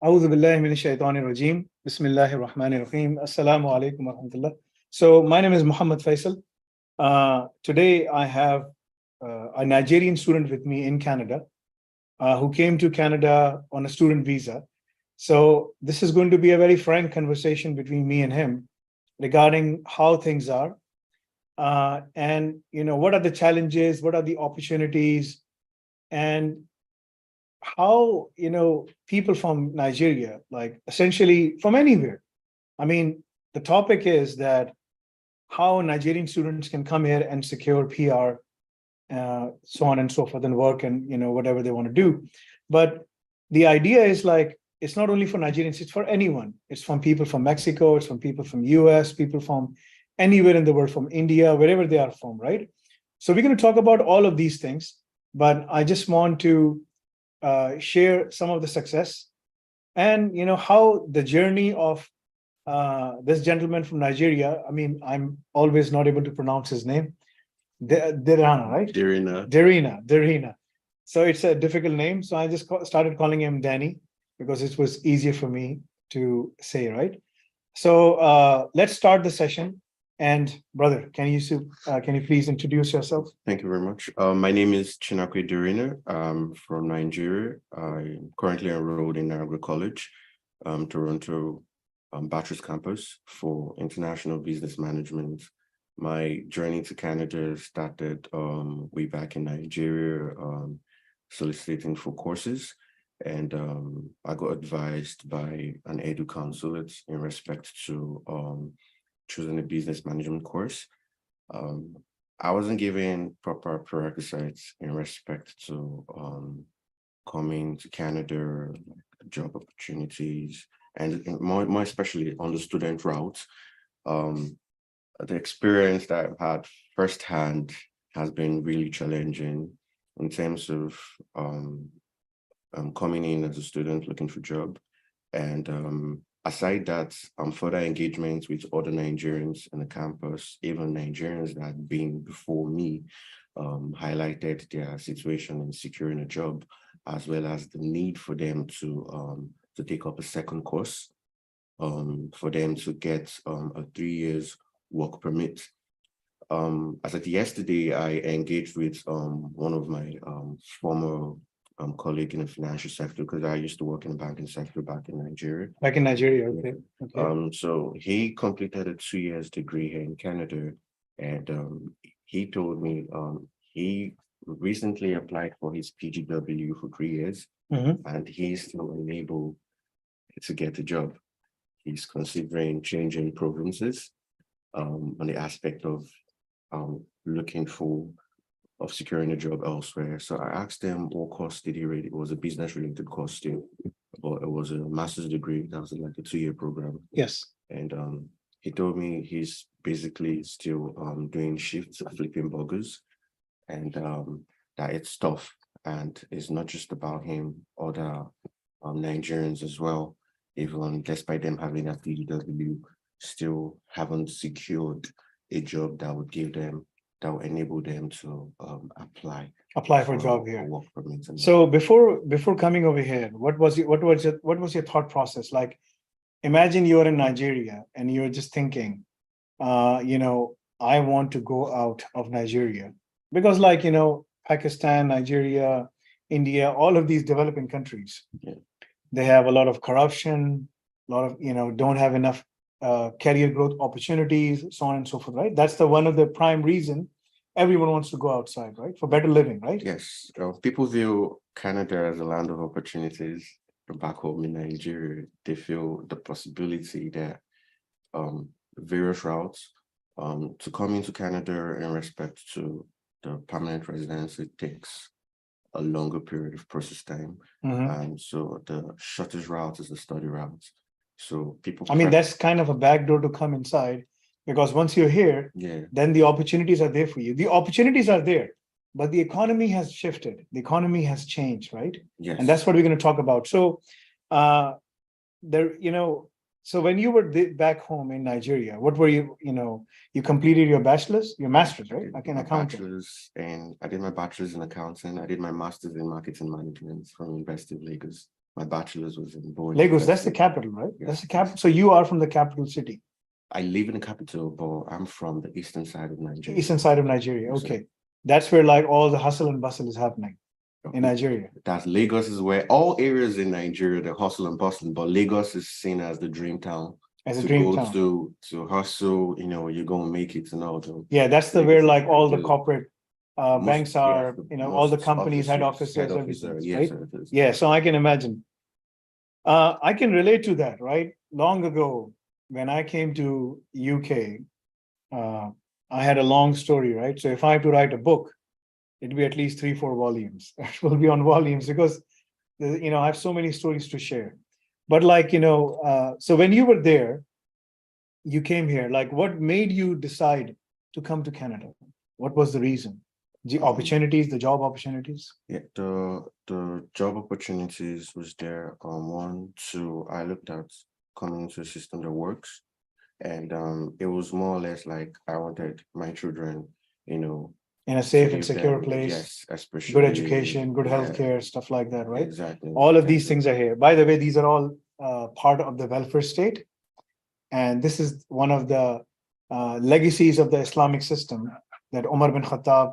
أعوذ بالله من الشيطان الرجيم. بسم الله الرحمن الرحيم. Assalamu alaikum wa rahmatullah. So my name is Muhammad Faisal. Today I have a Nigerian student with me in Canada who came to Canada on a student visa. So this is going to be a very frank conversation between me and him regarding how things are, and what are the challenges, what are the opportunities, and how people from Nigeria, like essentially from anywhere. I mean, the topic is that how Nigerian students can come here and secure PR, so on and so forth, and work and whatever they want to do. But the idea is like it's not only for Nigerians; it's for anyone. It's from people from Mexico, it's from people from US, people from anywhere in the world, from India, wherever they are from, right? So we're going to talk about all of these things, but I just want to share some of the success and how the journey of this gentleman from Nigeria. I mean, I'm always not able to pronounce his name. Derana, right? Derina. So it's a difficult name. So I just started calling him Danny because it was easier for me to say, right? So let's start the session. And brother, can you please introduce yourself? Thank you very much. My name is Chinakwe Durina. I'm from Nigeria. I'm currently enrolled in Niagara College, Toronto Bachelor's Campus for International Business Management. My journey to Canada started way back in Nigeria, soliciting for courses. And I got advised by an edu consulate in respect to choosing a business management course. I wasn't given proper prerequisites in respect to coming to Canada, job opportunities, and more especially on the student route. The experience that I've had firsthand has been really challenging in terms of coming in as a student looking for a job. And aside that, further engagements with other Nigerians in the campus, even Nigerians that had been before me, highlighted their situation in securing a job, as well as the need for them to take up a second course, for them to get a 3 years work permit. As of yesterday, I engaged with one of my former colleague in the financial sector, because I used to work in the banking sector back in Nigeria. Back in Nigeria, okay. So he completed a 2 years degree here in Canada, and he told me he recently applied for his PGW for 3 years, and he's still unable to get a job. He's considering changing provinces on the aspect of securing a job elsewhere. So I asked him what course did he read. It was a business related course still, but it was a master's degree. That was like a 2-year program. Yes. And he told me he's basically still doing shifts, flipping burgers, and that it's tough. And it's not just about him, other Nigerians as well, even despite them having a PGW, still haven't secured a job that would enable them to apply for a job here. Work permits. So before coming over here, what was your thought process? Like, imagine you're in Nigeria and you're just thinking, I want to go out of Nigeria, because Pakistan, Nigeria, India, all of these developing countries, they have a lot of corruption, a lot of don't have enough career growth opportunities, so on and so forth, right? That's one of the prime reason everyone wants to go outside, right? For better living, right? Yes. People view Canada as a land of opportunities. Back home in Nigeria, they feel the possibility that various routes to come into Canada in respect to the permanent residency takes a longer period of process time. And so the shortest route is the study route. So people, that's kind of a backdoor to come inside, because once you're here, then the opportunities are there for you. The opportunities are there, but the economy has shifted. The economy has changed, right? Yes. And that's what we're going to talk about. So so when you were back home in Nigeria, what were you completed your master's, right? Bachelor's, and I did my bachelor's in accounting. I did my master's in marketing management from University of Lagos. My bachelor's was in Bowen. Lagos, that's the University. capital, right? Yes, That's the capital. So you are from the capital city, I live in the capital, but I'm from the eastern side of Nigeria. eastern side of Nigeria. Yes, sir. Okay. That's where like all the hustle and bustle is happening in Nigeria. That's Lagos is where all areas in Nigeria, the hustle and bustle, but Lagos is seen as the dream town. As a To dream go town. to hustle, you're gonna make it and all that. Yeah, that's the Lagos where is like all the the corporate most- banks yeah, are, all the most companies, head offices, offices, office, everything, yes, right? sir, it is. Yeah, so I can imagine. I can relate to that, right? Long ago, when I came to UK, I had a long story, right? So if I have to write a book, it'd be at least 3, 4 volumes. It will be on volumes because, I have so many stories to share. But like, so when you were there, you came here, like what made you decide to come to Canada? What was the reason? The opportunities, the job opportunities? Yeah, the job opportunities was there. One, two, I looked at coming into a system that works. And it was more or less like I wanted my children, In a safe to and give secure them, place, yes, especially good education, good yeah, healthcare, stuff like that, right? exactly. All of these And, things are here. By the way, these are all part of the welfare state. And this is one of the legacies of the Islamic system that Umar bin Khattab,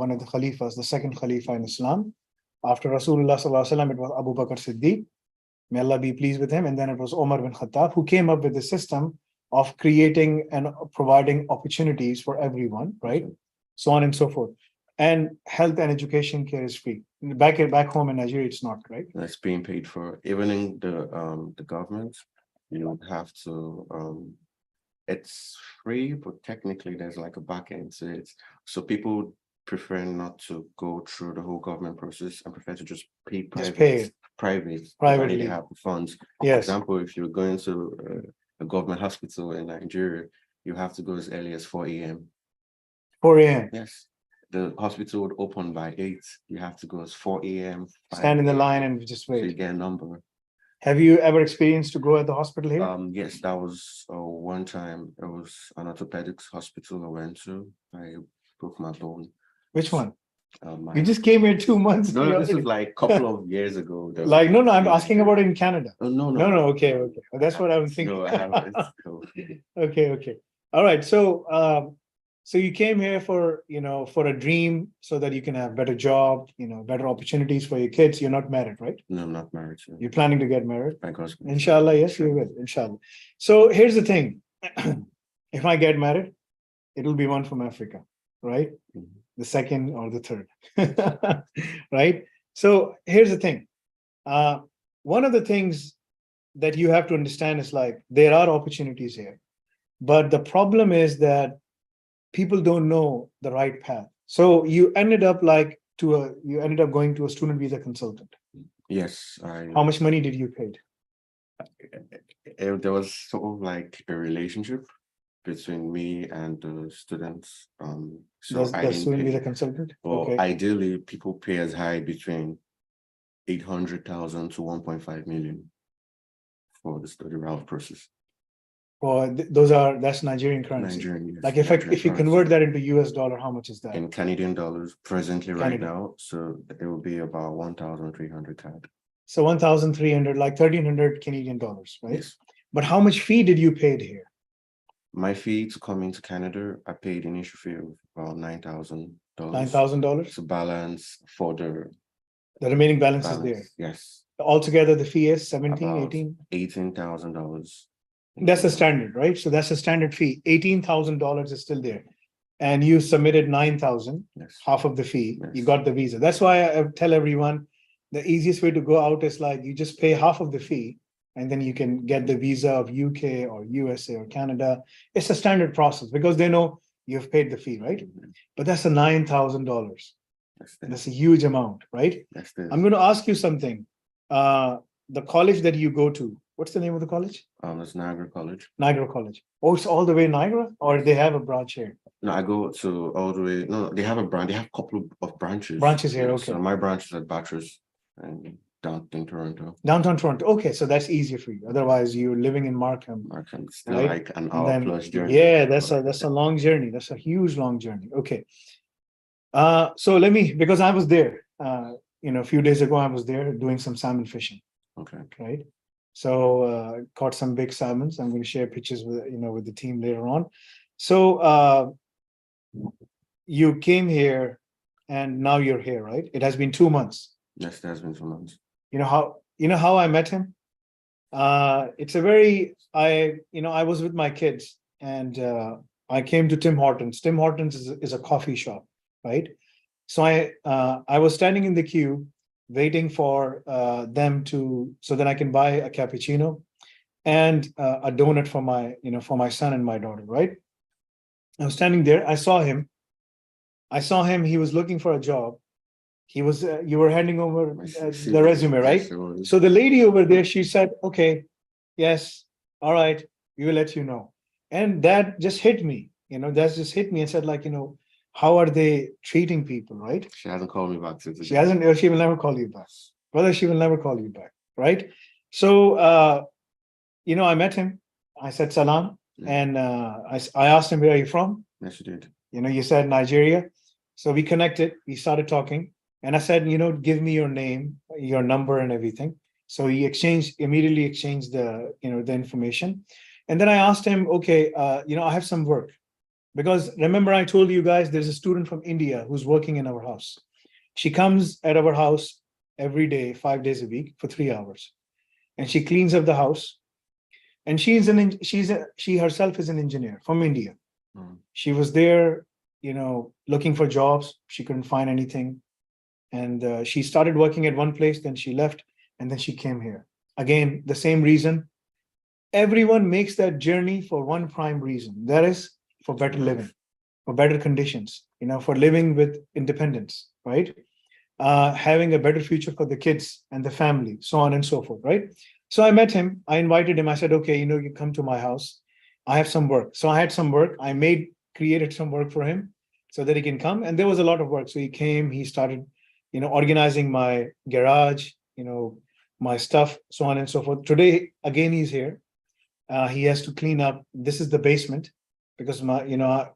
one of the Khalifas, the second Khalifa in Islam. After Rasulullah Sallallahu Alaihi Wasallam, it was Abu Bakr Siddiq. May Allah be pleased with him. And then it was Umar bin Khattab who came up with the system of creating and providing opportunities for everyone, right? So on and so forth. And health and education care is free. Back home in Nigeria, it's not, right? that's being paid for. Even in the government, you don't have to it's free, but technically there's like a back end to it. So people prefer not to go through the whole government process and prefer to just pay Just pay it privately. privately. They have the funds. For Yes. example, if you're going to a government hospital in Nigeria, you have to go as early as 4 a.m. 4 a.m. Yes. The hospital would open by 8. You have to go as 4 a.m. Stand in the line and just So you wait. get a number. Have you ever experienced to go at the hospital here? Yes, that was one time. It was an orthopedics hospital I went to. I broke my bone. Which one? My You just came here 2 months. No, ago. this was like a couple of years ago. Like, no, I'm asking about it in Canada. Oh, no. No, okay. That's what I was thinking. No, I haven't. No. Okay. All right. So you came here for a dream so that you can have better job, better opportunities for your kids. You're not married, right? No, I'm not married. So. You're planning to get married? Thank God. Inshallah, yes, you will. Inshallah. So here's the thing. If I get married, it'll be one from Africa, right? Mhm. The second or the third, right? So here's the thing. One of the things that you have to understand is like there are opportunities here, but the problem is that people don't know the right path. So you ended up going to a student visa consultant. Yes, How much money did you pay? There was sort of like a relationship between me and the students. So The I didn't student pay. visa consultant? Well, Okay. ideally, people pay as high between 800,000 to 1.5 million for the study route process. Well, that's Nigerian currency. Nigerian, yes, Like Nigerian if you currency. convert that into US dollar, how much is that? In Canadian dollars presently right Canadian. now, so it will be about 1,300 CAD. So 1,300, like 1,300 Canadian dollars, right? Yes. But how much fee did you pay here? My fee to come into Canada, I paid initial fee of about $9,000. $9,000? To balance for the remaining balance is there. Yes. Altogether, the fee is 17, About 18? $18,000. That's a standard, right? So that's a standard fee. $18,000 is still there. And you submitted 9,000, Yes. half of the fee. Yes. You got the visa. That's why I tell everyone the easiest way to go out is like you just pay half of the fee and then you can get the visa of UK or USA or Canada. It's a standard process because they know you've paid the fee, right? But that's a $9,000. That's a huge amount, right? I'm going to ask you something. The college that you go to, what's the name of the college? It's Niagara College. Niagara College. Oh, it's all the way Niagara, or they have a branch here? No, I go to all the way. No, they have a branch. They have a couple of branches. Branches here, okay. So my branch is at Bathurst and down in Toronto. Downtown Toronto. Okay, so that's easier for you. Otherwise, you're living in Markham. Markham, still right? like an hour plus journey. Yeah, that's a long journey. That's a huge long journey. Okay. So because I was there, a few days ago, I was there doing some salmon fishing. Okay. right? So caught some big salmons. I'm going to share pictures with with the team later on. So you came here, and now you're here, right? It has been 2 months. Yes, it has been 2 months. You know how I met him? It's a very I was with my kids, and I came to Tim Hortons. Tim Hortons is a coffee shop, right? So I was standing in the queue waiting for them to so that I can buy a cappuccino and a donut for my son and my daughter, right? I was standing there. I saw him. He was looking for a job. You were handing over the resume, right? Yes, it was. So the lady over there, she said, okay, yes, all right, we will let you know. And that just hit me, that just hit me and said, like, how are they treating people, right? She hasn't called me back since. She hasn't, or she will never call you back. Brother, she will never call you back, right? So, I met him. I said salam, and I asked him, where are you from? Yes, you did. You said Nigeria. So we connected, we started talking, and I said, give me your name, your number, and everything. So he immediately exchanged the information. And then I asked him, okay, I have some work. Because remember, I told you guys there's a student from India who's working in our house. She comes at our house every day, 5 days a week for 3 hours. And she cleans up the house. And she herself is an engineer from India. She was there, looking for jobs. She couldn't find anything. And she started working at one place, then she left, and then she came here. Again, the same reason. Everyone makes that journey for one prime reason. That is for better living, for better conditions, for living with independence, right? Having a better future for the kids and the family, so on and so forth, right? So I met him. I invited him. I said, okay, you come to my house. I have some work. So I had some work. Created some work for him so that he can come. And there was a lot of work. So he came, he started, organizing my garage, my stuff, so on and so forth. Today, again, he's here. He has to clean up. This is the basement because I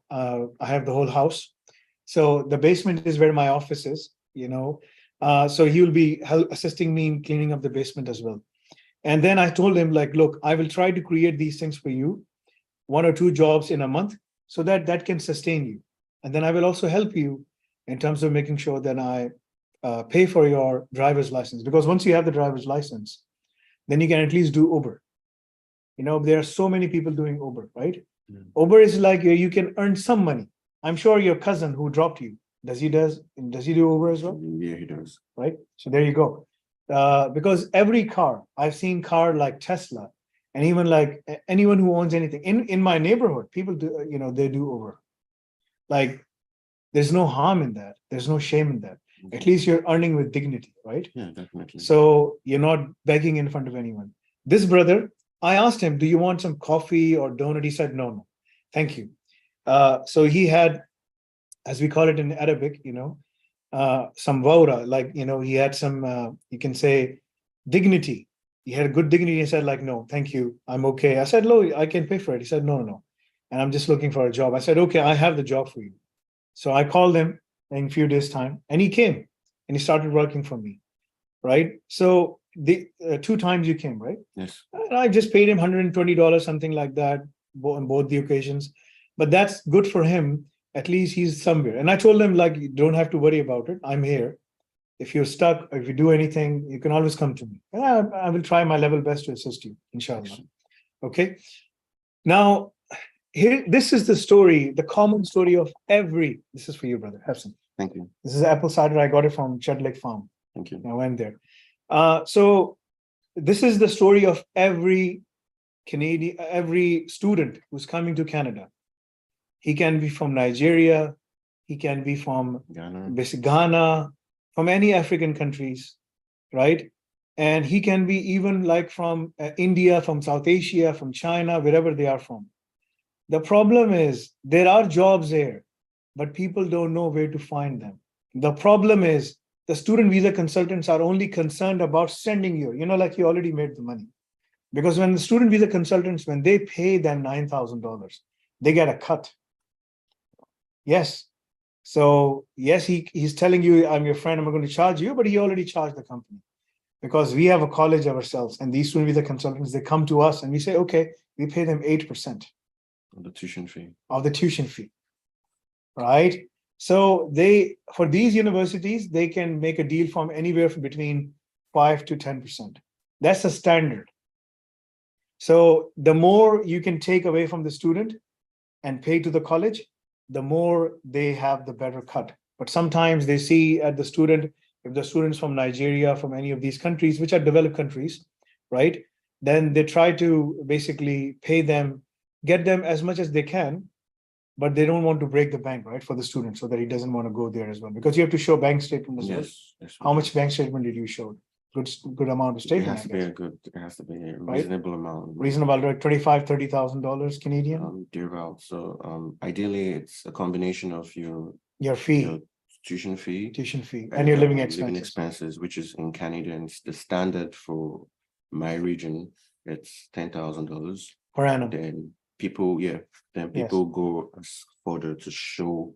have the whole house. So the basement is where my office is, so he will be assisting me in cleaning up the basement as well. And then I told him, like, look, I will try to create these things for you, 1 or 2 jobs in a month, so that can sustain you. And then I will also help you in terms of making sure that I pay for your driver's license. Because once you have the driver's license, then you can at least do Uber. There are so many people doing Uber, right? Uber is like you can earn some money. I'm sure your cousin who dropped you, does he do Uber as well? Yeah, he does. Right? So there you go. Because every car, I've seen car like Tesla, and even like anyone who owns anything in my neighborhood, people do, they do Uber. Like, there's no harm in that. There's no shame in that. At least you're earning with dignity, right? Yeah, definitely. So you're not begging in front of anyone. This brother, I asked him, do you want some coffee or donut? He said, no, thank you. So he had, as we call it in Arabic, some vaura, like, he had some, you can say, dignity. He had a good dignity. He said, like, no, thank you, I'm okay. I said, no, I can pay for it. He said, no. And I'm just looking for a job. I said, okay, I have the job for you. So I called him in a few days' time, and he came and he started working for me, right? So the 2 times you came, right? Yes. And I just paid him $120, something like that, on both the occasions. But that's good for him. At least he's somewhere. And I told him, like, you don't have to worry about it. I'm here. If you're stuck, or if you do anything, you can always come to me. And I will try my level best to assist you, inshallah. Okay. Now, here, this is the story, the common story of this is for you, brother. Have some. Thank you. This is apple cider. I got it from Chud Lake Farm. Thank you. I went there. So this is the story of every Canadian, every student who's coming to Canada. He can be from Nigeria. He can be from Ghana, from any African countries, right? And he can be even like from India, from South Asia, from China, wherever they are from. The problem is there are jobs there, but people don't know where to find them. The problem is the student visa consultants are only concerned about sending you, like you already made the money. Because when the student visa consultants, when they pay them $9,000, they get a cut. Yes. So yes, he's telling you, I'm your friend, I'm going to charge you, but he already charged the company. because we have a college ourselves, and these student visa consultants, they come to us and we say, okay, we pay them 8% of the tuition fee. of the tuition fee, right? So they, for these universities, they can make a deal from anywhere from between 5 to 10%. That's the standard. So the more you can take away from the student and pay to the college, the more they have, the better cut. But sometimes they see at the student, if the students from Nigeria, from any of these countries, which are developed countries, right? Then they try to basically pay them, get them as much as they can, but they don't want to break the bank, right, for the student, so that he doesn't want to go there as well, because you have to show bank statement as well. Yes. Yes, we How do. much bank statement did you show? Good amount of It statement, has I to be guess. a good. It has to be a Right? reasonable amount. Reasonable, like $25,000-$30,000 Canadian. Thereabout. So ideally, it's a combination of your Your tuition fee tuition fee, and your living living expenses expenses, which is in Canadian. The standard for my region, it's $10,000. per annum. Then people go as further to show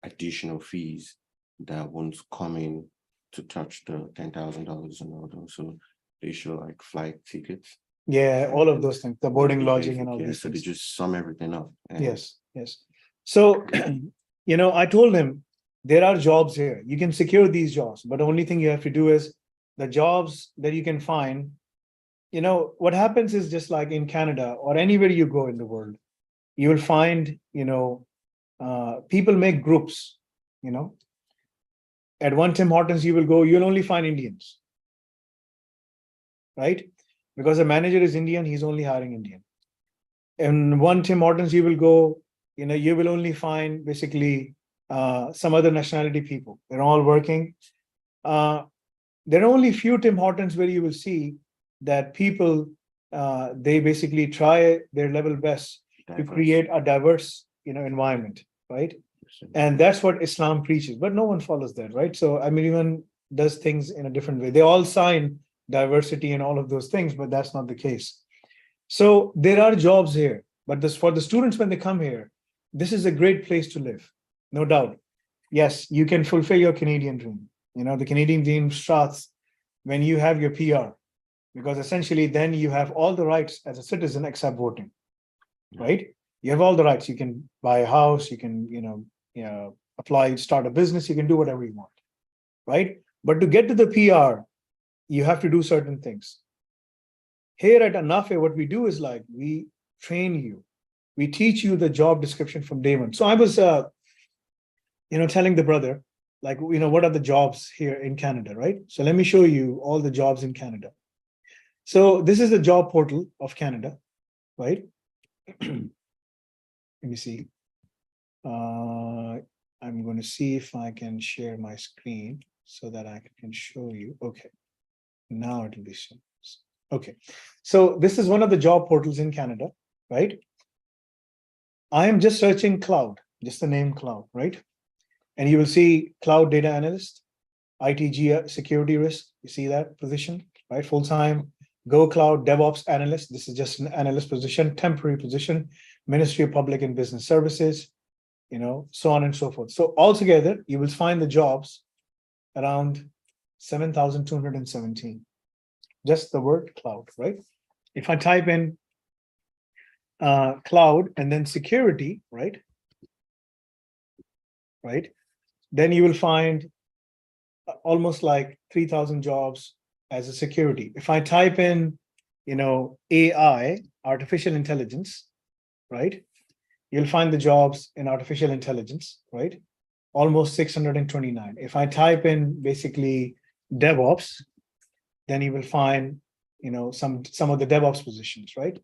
additional fees that won't come in to touch the $10,000 and all those. So they show like flight tickets. Yeah, all of those things, the boarding, they lodging, pay and for- all yeah, these so they things. just sum everything up. And Yes. So, I told him there are jobs here. You can secure these jobs, but the only thing you have to do is the jobs that you can find. What happens is, just like in Canada or anywhere you go in the world, you will find, people make groups, At one Tim Hortons, you will go, you'll only find Indians, right? Because the manager is Indian, he's only hiring Indian. In one Tim Hortons, you will go, you will only find basically some other nationality people. They're all working. There are only few Tim Hortons where you will see that people, they basically try their level best to diverse. create a diverse, environment, right? And that's what Islam preaches, but no one follows that, right? So, everyone does things in a different way. They all sign diversity and all of those things, but that's not the case. So there are jobs here, but for the students, when they come here, this is a great place to live, no doubt. Yes, you can fulfill your Canadian dream. The Canadian dream starts when you have your PR, because essentially then you have all the rights as a citizen except voting, right? You have all the rights. You can buy a house, you can, apply, start a business, you can do whatever you want, right? But to get to the PR, you have to do certain things. Here at Anafe, what we do is like, we train you, we teach you the job description from day one. So I was, telling the brother, like, what are the jobs here in Canada, right? So let me show you all the jobs in Canada. So this is the job portal of Canada, right? Let me see. I'm going to see if I can share my screen so that I can show you. Okay, now it will be shown. Okay, so this is one of the job portals in Canada, right? I am just searching cloud, just the name cloud, right? And you will see cloud data analyst, ITG security risk. You see that position, right? Full-time. Go Cloud DevOps analyst. This is just an analyst position, temporary position, Ministry of Public and Business Services, so on and so forth. So altogether, you will find the jobs around 7,217. Just the word cloud, right? If I type in cloud and then security, right? Then you will find almost like 3,000 jobs as a security. If I type in, AI, artificial intelligence, right? You'll find the jobs in artificial intelligence, right? Almost 629. If I type in basically DevOps, then you will find, some of the DevOps positions, right?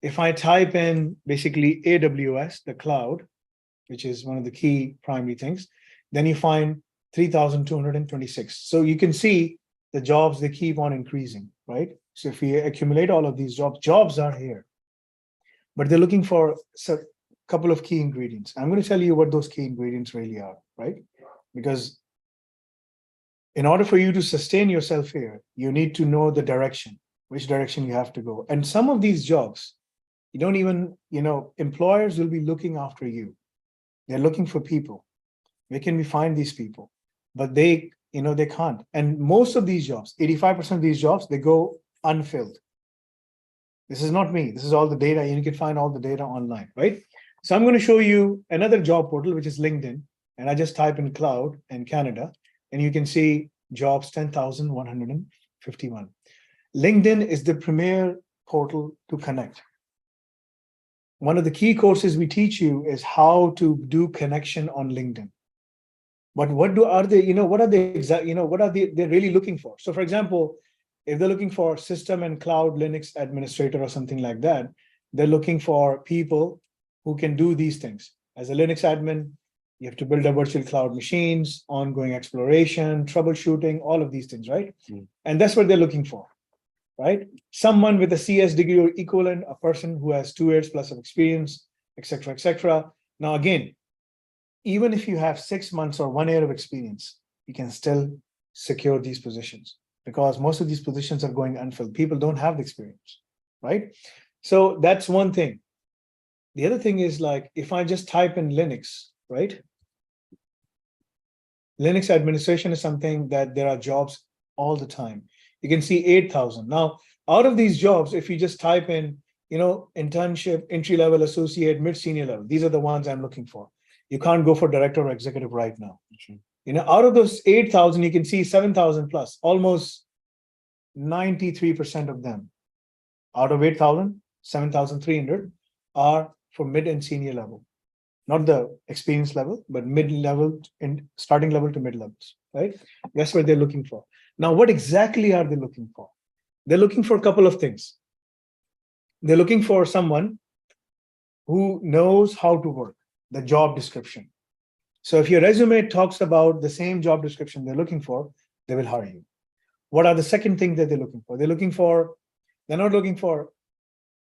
If I type in basically AWS, the cloud, which is one of the key primary things, then you find 3,226. So you can see the jobs, they keep on increasing, right? So if we accumulate all of these jobs are here, but they're looking for a couple of key ingredients. I'm going to tell you what those key ingredients really are, right? Because in order for you to sustain yourself here, you need to know the direction, which direction you have to go. And some of these jobs, you don't even, employers will be looking after you. They're looking for people. Where can we find these people? But they They can't. And most of these jobs, 85% of these jobs, they go unfilled. This is not me. This is all the data. You can find all the data online, right? So I'm going to show you another job portal, which is LinkedIn. And I just type in cloud and Canada, and you can see jobs 10,151. LinkedIn is the premier portal to connect. One of the key courses we teach you is how to do connection on LinkedIn. But what are they they're really looking for? So for example, if they're looking for system and cloud Linux administrator or something like that, they're looking for people who can do these things. As a Linux admin, you have to build a virtual cloud machines, ongoing exploration, troubleshooting, all of these things, right? And that's what they're looking for, right? Someone with a CS degree or equivalent, a person who has 2 years plus of experience, etc., etc. Now, again, even if you have 6 months or 1 year of experience, you can still secure these positions because most of these positions are going unfilled. People don't have the experience, right? So that's one thing. The other thing is like, if I just type in Linux, right? Linux administration is something that there are jobs all the time. You can see 8,000. Now, out of these jobs, if you just type in, internship, entry-level, associate, mid-senior level, these are the ones I'm looking for. You can't go for director or executive right now. Out of those 8,000, you can see 7,000 plus, almost 93% of them. Out of 8,000, 7,300 are for mid and senior level. Not the experience level, but mid-level and starting level to mid-levels, right? That's what they're looking for. Now, what exactly are they looking for? They're looking for a couple of things. They're looking for someone who knows how to work, the job description. So if your resume talks about the same job description they're looking for, they will hire you. What are the second thing that they're looking for? They're not looking for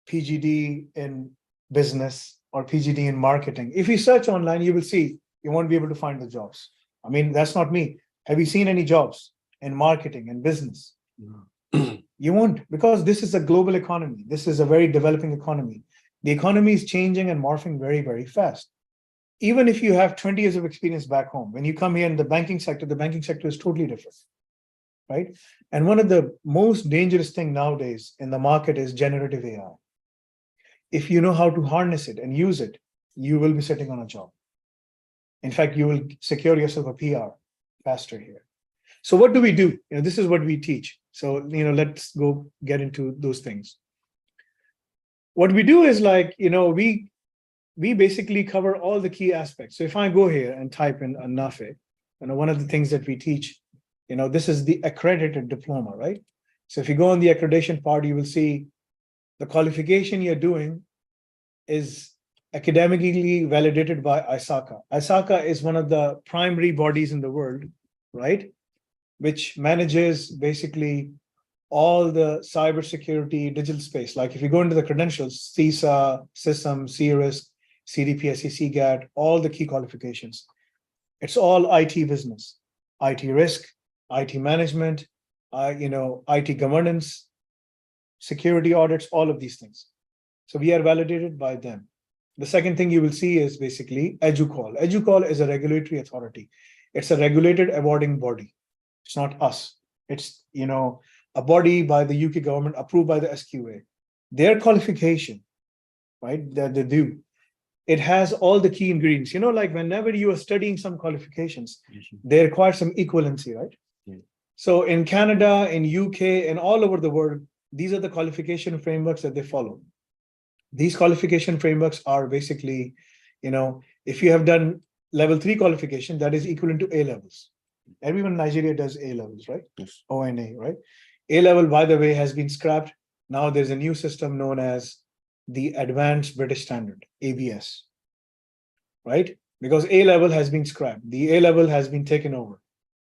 PGD in business or PGD in marketing. If you search online, you will see you won't be able to find the jobs. I mean, that's not me. Have you seen any jobs in marketing and business? No. You won't, because this is a global economy. This is a very developing economy. The economy is changing and morphing very, very fast. Even if you have 20 years of experience back home, when you come here in the banking sector is totally different, right? And one of the most dangerous thing nowadays in the market is generative AI. If you know how to harness it and use it, you will be sitting on a job. In fact, you will secure yourself a PR faster here. So what do we do? This is what we teach. So, let's go get into those things. What we do is like, we basically cover all the key aspects. So if I go here and type in a NAFE, one of the things that we teach, this is the accredited diploma, right? So if you go on the accreditation part, you will see the qualification you're doing is academically validated by ISACA. ISACA is one of the primary bodies in the world, right? Which manages basically all the cybersecurity digital space. Like if you go into the credentials, CISA, CISM, CRISC, CDP, SEC, GAT, all the key qualifications. It's all IT business, IT risk, IT management, IT governance, security audits, all of these things. So we are validated by them. The second thing you will see is basically EduCall. EduCall is a regulatory authority. It's a regulated awarding body. It's not us. It's, a body by the UK government approved by the SQA. Their qualification, right, that they do, it has all the key ingredients. Like whenever you are studying some qualifications, they require some equivalency, right? Yeah. So in Canada, in UK, and all over the world, these are the qualification frameworks that they follow. These qualification frameworks are basically, if you have done level 3 qualification, that is equivalent to A levels. Everyone in Nigeria does A levels, right? Yes. ONA, right? A level, by the way, has been scrapped. Now there's a new system known as the Advanced British Standard, ABS, right? Because A level has been scrapped. The A level has been taken over,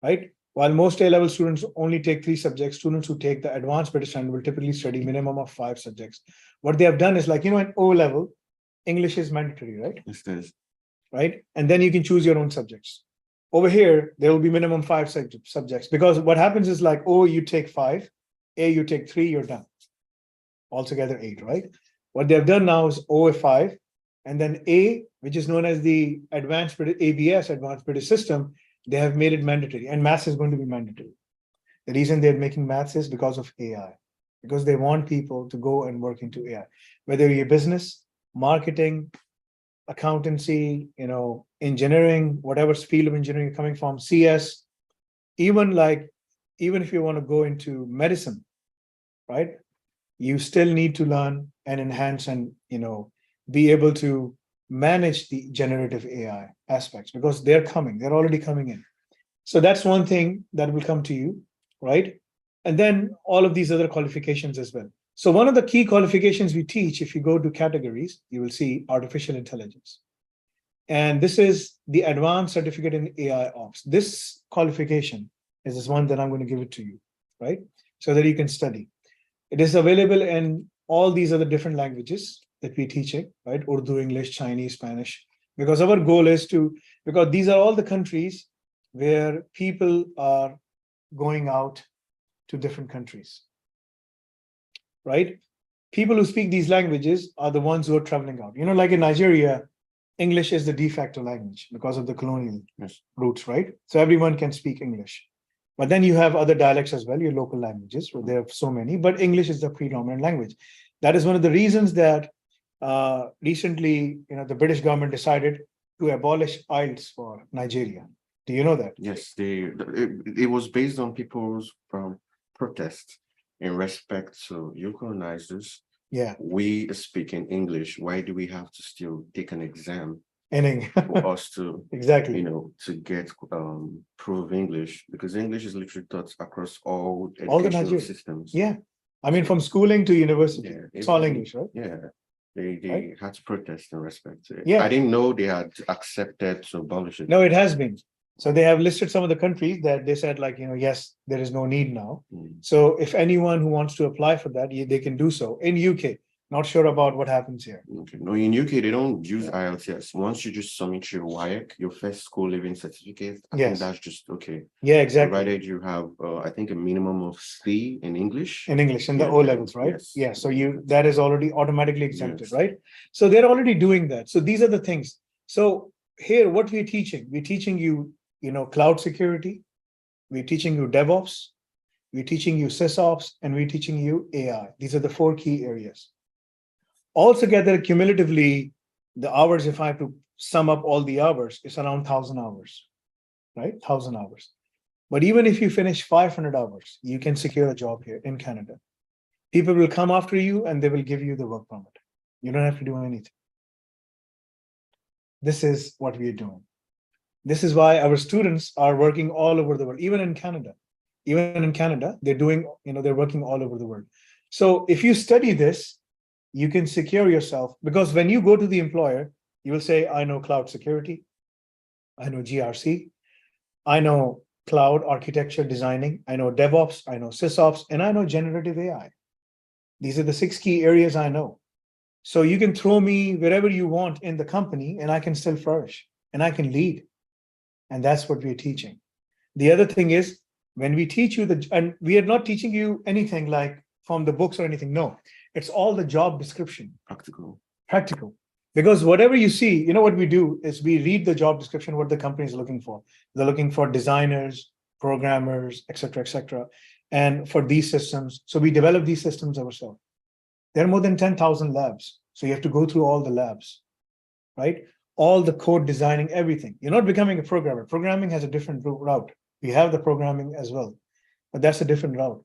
right? While most A level students only take 3 subjects, students who take the Advanced British Standard will typically study minimum of 5 subjects. What they have done is like, in O level, English is mandatory, right? Yes, it is. Right? And then you can choose your own subjects. Over here, there will be minimum 5 subjects, because what happens is like, O, you take 5, A, you take 3, you're done. Altogether 8, right? What they've done now is O 5, and then A, which is known as the Advanced British ABS, Advanced British System, They have made it mandatory, and maths is going to be mandatory. The reason they're making maths is because of AI, because they want people to go and work into AI, whether you're business, marketing, accountancy, engineering, whatever field of engineering you're coming from, CS, even if you want to go into medicine, right? You still need to learn and enhance and be able to manage the generative AI aspects because they're already coming in. So that's one thing that will come to you, right? And then all of these other qualifications as well. So one of the key qualifications we teach, if you go to categories, you will see artificial intelligence. And this is the advanced certificate in AI ops. This qualification is this one that I'm going to give it to you, right? So that you can study. It is available in all these other different languages that we're teaching, right? Urdu, English, Chinese, Spanish, because our goal is because these are all the countries where people are going out to different countries, right? People who speak these languages are the ones who are traveling out. Like in Nigeria, English is the de facto language because of the colonial roots, right? So everyone can speak English. But then you have other dialects as well, your local languages, where there are so many, but English is the predominant language. That is one of the reasons that recently, the British government decided to abolish IELTS for Nigeria. Do you know that? Yes, it was based on people's protest in respect to you colonizers. Yeah. We speak in English. Why do we have to still take an exam for us to exactly to get prove English? Because English is literally taught across all the educational Nigerian systems. Yeah. I mean, from schooling to university, Yeah, it's all English, right? Yeah. They Right? had to protest in respect to it. Yeah. I didn't know they had accepted to abolish it. No, it has been. So they have listed some of the countries that they said, yes, there is no need now. So if anyone who wants to apply for that, they can do so. In UK, not sure about what happens here. Okay. No, in UK, they don't use IELTS. Once you just submit your WIAC, your first school living certificate, I think that's just okay. Yeah, exactly. Provided you have, I think, a minimum of C in English. In English, in the O levels, right? Yes. Yeah, so that is already automatically exempted, right? So they're already doing that. So these are the things. So here, what we're teaching you, cloud security, we're teaching you DevOps, we're teaching you SysOps, and we're teaching you AI. These are the 4 key areas. Altogether, cumulatively, the hours, if I have to sum up all the hours, it's around 1,000 hours, right? 1,000 hours. But even if you finish 500 hours, you can secure a job here in Canada. People will come after you and they will give you the work permit. You don't have to do anything. This is what we are doing. This is why our students are working all over the world, even in Canada. Even in Canada, they're working all over the world. So if you study this, you can secure yourself, because when you go to the employer, you will say, I know cloud security, I know GRC, I know cloud architecture designing, I know DevOps, I know SysOps, and I know generative AI. These are the 6 key areas I know. So you can throw me wherever you want in the company and I can still flourish and I can lead. And that's what we're teaching. The other thing is, when we teach you and we are not teaching you anything like from the books or anything. No, it's all the job description. Practical. Because whatever you see, what we do is we read the job description, what the company is looking for. They're looking for designers, programmers, et cetera, and for these systems. So we develop these systems ourselves. There are more than 10,000 labs. So you have to go through all the labs, right? All the code designing, everything. You're not becoming a programmer. Programming has a different route. We have the programming as well, but that's a different route.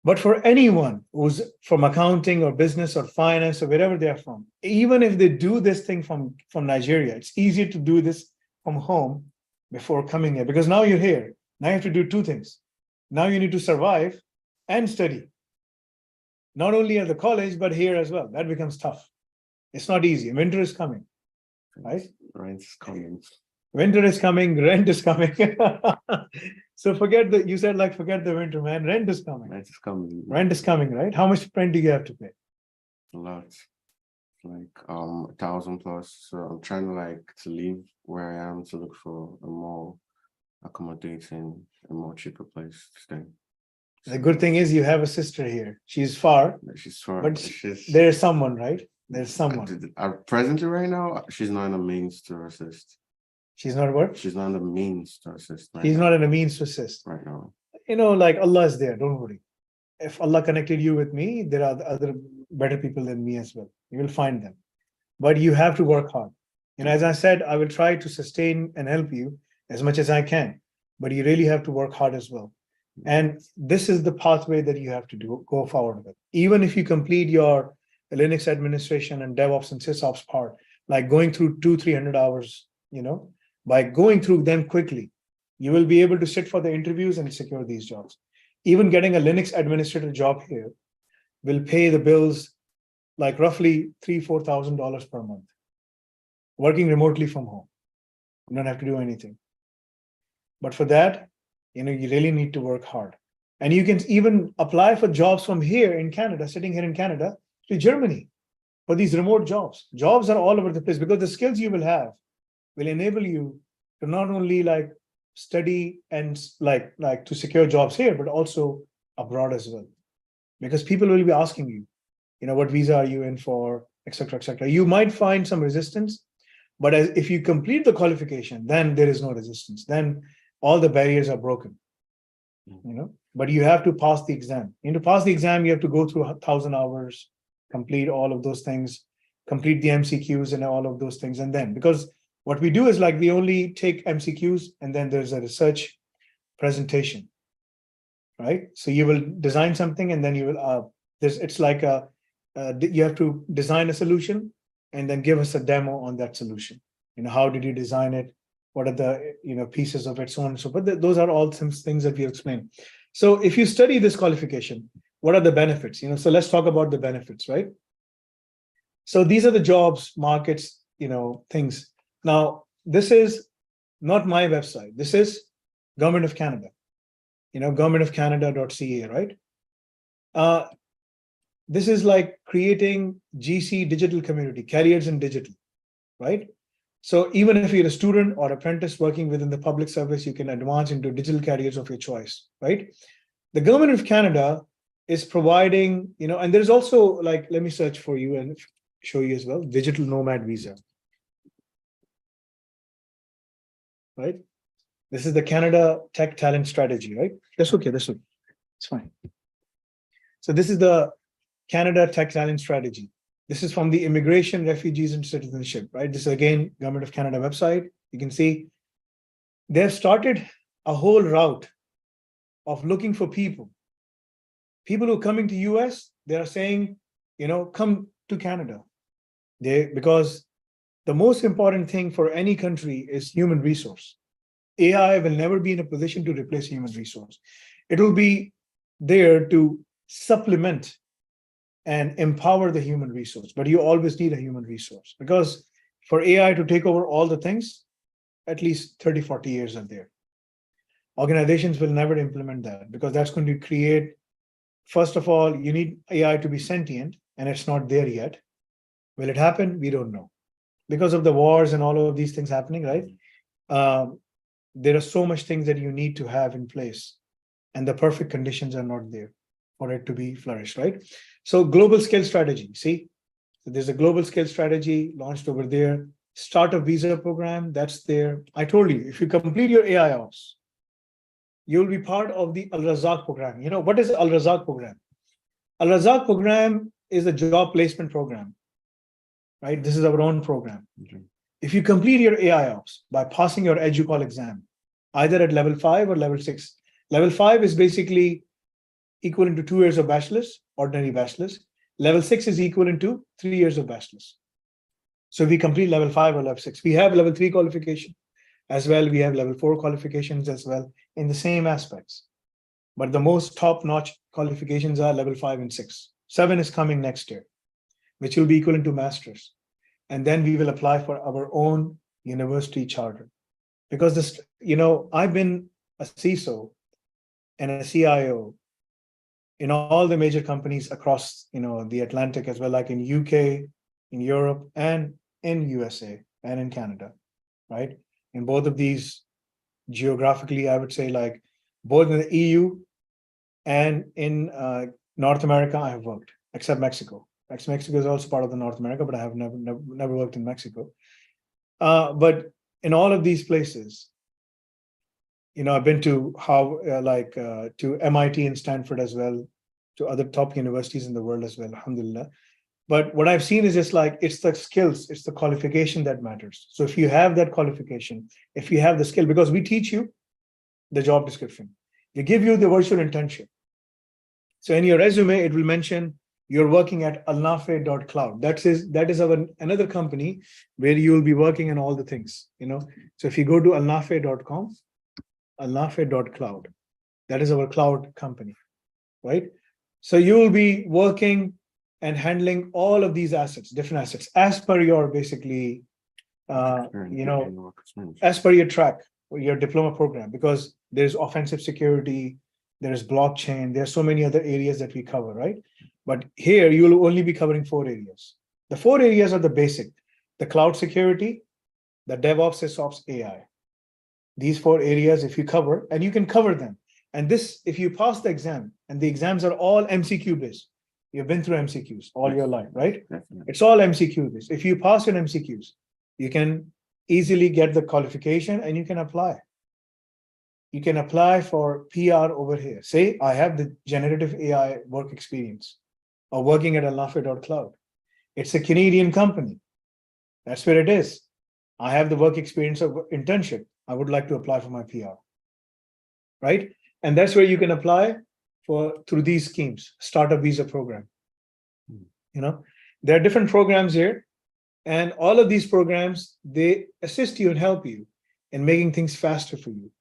But for anyone who's from accounting or business or finance or wherever they're from, even if they do this thing from Nigeria, it's easier to do this from home before coming here, because now you're here. Now you have to do 2 things. Now you need to survive and study. Not only at the college, but here as well. That becomes tough. It's not easy. Winter is coming, right? Rent is coming. Winter is coming, rent is coming. So forget the winter, man. Rent is coming. Rent is coming. Rent is coming, right? How much rent do you have to pay? A lot. Like 1,000 plus. So I'm trying to leave where I am to look for a more accommodating, a more cheaper place to stay. The good thing is you have a sister here. She's far. She's far. But there's someone, right? There's someone. Presently right now, she's not a means to assist. She's not what? She's not the means to assist He's not in a means to assist. right now. Like Allah is there, don't worry. If Allah connected you with me, there are other better people than me as well. You will find them. But you have to work hard. As I said, I will try to sustain and help you as much as I can. But you really have to work hard as well. And this is the pathway that you have to go forward with. Even if you complete your Linux administration and DevOps and SysOps part, like going through 200-300 hours, by going through them quickly, you will be able to sit for the interviews and secure these jobs. Even getting a Linux administrator job here will pay the bills like roughly $3,000-4,000 per month. Working remotely from home. You don't have to do anything. But for that, you really need to work hard. And you can even apply for jobs from here in Canada, sitting here in Canada, to Germany for these remote jobs. Jobs are all over the place because the skills you will have will enable you to not only like study and like to secure jobs here, but also abroad as well. Because people will be asking you, what visa are you in for, etc., etc. You might find some resistance, but if you complete the qualification, then there is no resistance. Then all the barriers are broken. But you have to pass the exam. To pass the exam, you have to go through 1,000 hours, complete all of those things, complete the MCQs and all of those things. And then, because what we do is like we only take MCQs and then there's a research presentation, right? So you will design something and then you will, it's like you have to design a solution and then give us a demo on that solution. How did you design it? What are the pieces of it, so on and so forth. But those are all some things that we explain. So if you study this qualification, what are the benefits? So let's talk about the benefits, right? So these are the jobs, markets, things. Now, this is not my website. This is Government of Canada, governmentofcanada.ca, right? This is like creating GC digital community, careers in digital, right? So even if you're a student or apprentice working within the public service, you can advance into digital careers of your choice, right? The Government of Canada is providing, and there's also like, let me search for you and show you as well, digital nomad visa, right? This is the Canada Tech Talent Strategy, right? That's okay, it's fine. So this is the Canada Tech Talent Strategy. This is from the Immigration, Refugees and Citizenship, right? This is again, Government of Canada website. You can see they've started a whole route of looking for people. People who are coming to US, they are saying, come to Canada. Because the most important thing for any country is human resource. AI will never be in a position to replace human resource. It will be there to supplement and empower the human resource, but you always need a human resource because for AI to take over all the things, at least 30-40 years are there. Organizations will never implement that because that's going to create, first of all, you need AI to be sentient and it's not there yet. Will it happen? We don't know. Because of the wars and all of these things happening, right? There are so much things that you need to have in place and the perfect conditions are not there for it to be flourished, right? So global scale strategy, see, so there's a global scale strategy launched over there. Startup visa program, that's there. I told you, if you complete your AIOps, you'll be part of the Al-Razak program. What is Al-Razak program? Al-Razak program is a job placement program, right? This is our own program. Okay. If you complete your AIOps by passing your EduCall exam, either at level 5 or level 6, level 5 is basically equivalent to 2 years of bachelor's, ordinary bachelor's. Level 6 is equivalent to 3 years of bachelor's. So we complete level 5 or level 6. We have level 3 qualification as well. We have level 4 qualifications as well in the same aspects. But the most top-notch qualifications are level 5 and 6. 7 is coming next year, which will be equivalent to master's. And then we will apply for our own university charter. Because this, I've been a CISO and a CIO in all the major companies across, the Atlantic as well, like in UK, in Europe, and in USA, and in Canada, right? In both of these, geographically, I would say like both in the EU and in North America, I have worked, except Mexico. Mexico is also part of the North America, but I have never worked in Mexico. But in all of these places, I've been to to MIT and Stanford as well, to other top universities in the world as well, alhamdulillah. But what I've seen is just like, it's the skills, it's the qualification that matters. So if you have that qualification, if you have the skill, because we teach you the job description, we give you the virtual internship. So in your resume, it will mention you're working at alnafe.cloud. That is our another company where you will be working on all the things, So if you go to alnafe.com, alnafe.cloud, that is our cloud company, right? So you will be working and handling all of these assets, different assets, as per your basically, as per your track, or your diploma program, because there's offensive security, there's blockchain, there's so many other areas that we cover, right? But here you will only be covering 4 areas. The 4 areas are the basic: the cloud security, the DevOps, SysOps, AI. These 4 areas, if you cover, and you can cover them. And this, if you pass the exam, and the exams are all MCQ based, you've been through MCQs all your life, right? Definitely. It's all MCQ based. If you pass your MCQs, you can easily get the qualification and you can apply. You can apply for PR over here. Say, I have the generative AI work experience or working at alnafe.cloud. It's a Canadian company. That's where it is. I have the work experience of internship. I would like to apply for my PR, right? And that's where you can apply through these schemes, startup visa program. There are different programs here, and all of these programs, they assist you and help you in making things faster for you.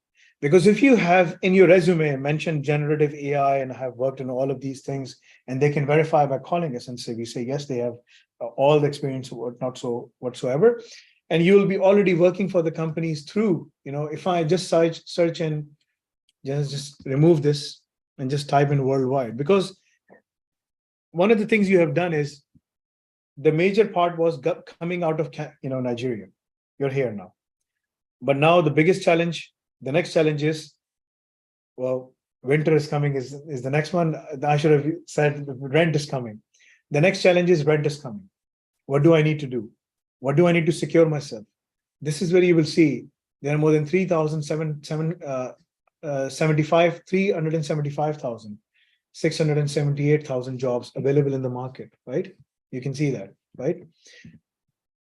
Because if you have in your resume mentioned generative AI and have worked on all of these things, and they can verify by calling us and say, we say, yes, they have all the experience, or not so whatsoever. And you'll be already working for the companies through, if I just search and just remove this and just type in worldwide, because one of the things you have done is the major part was coming out of Nigeria. You're here now, but now the biggest challenge, the next challenge is, well, winter is coming is the next one. I should have said rent is coming. The next challenge is rent is coming. What do I need to do? What do I need to secure myself? This is where you will see there are more than 375,678,000 jobs available in the market, right? You can see that, right?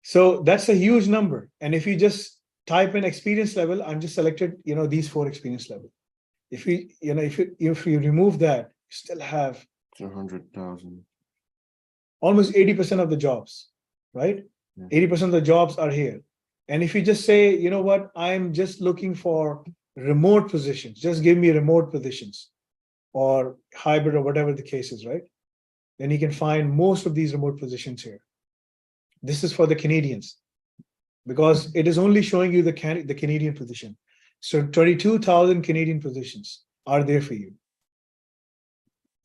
So that's a huge number. And if you just type in experience level, I'm just selected, these 4 experience level. If you remove that, you still have 200,000. Almost 80% of the jobs, right? 80% of the jobs are here. And if you just say, you know what, I'm just looking for remote positions, just give me remote positions or hybrid or whatever the case is, right? Then you can find most of these remote positions here. This is for the Canadians, because it is only showing you the Canadian position. So 22,000 Canadian positions are there for you,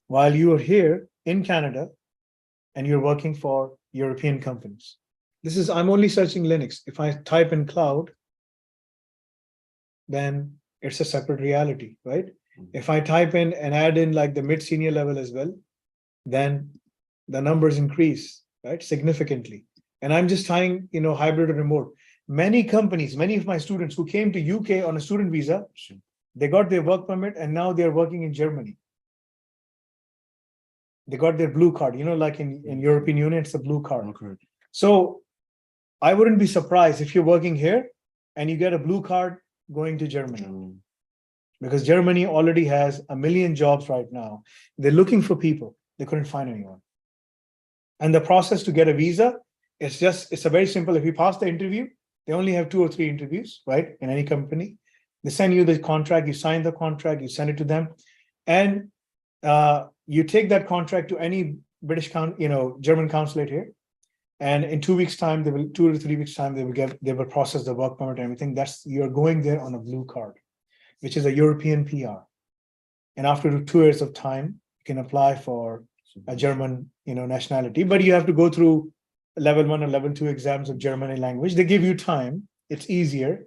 while you are here in Canada and you're working for European companies. I'm only searching Linux. If I type in cloud, then it's a separate reality, right? If I type in and add in like the mid-senior level as well, then the numbers increase, right, significantly. And I'm just tying, hybrid or remote. Many companies, many of my students who came to UK on a student visa, they got their work permit and now they're working in Germany. They got their blue card, like in European Union, it's a blue card. Okay. So I wouldn't be surprised if you're working here and you get a blue card going to Germany. Because Germany already has 1 million jobs right now. They're looking for people. They couldn't find anyone. And the process to get a visa, it's a very simple. If you pass the interview, they only have 2 or 3 interviews, right? In any company. They send you the contract, you sign the contract, you send it to them. And you take that contract to any German consulate here. And in 2 weeks' time, 2 to 3 weeks' time, they will process the work permit and everything. You're going there on a blue card, which is a European PR. And after 2 years of time, you can apply for a German, nationality. But you have to go through level 1 or level 2 exams of German language. They give you time. It's easier.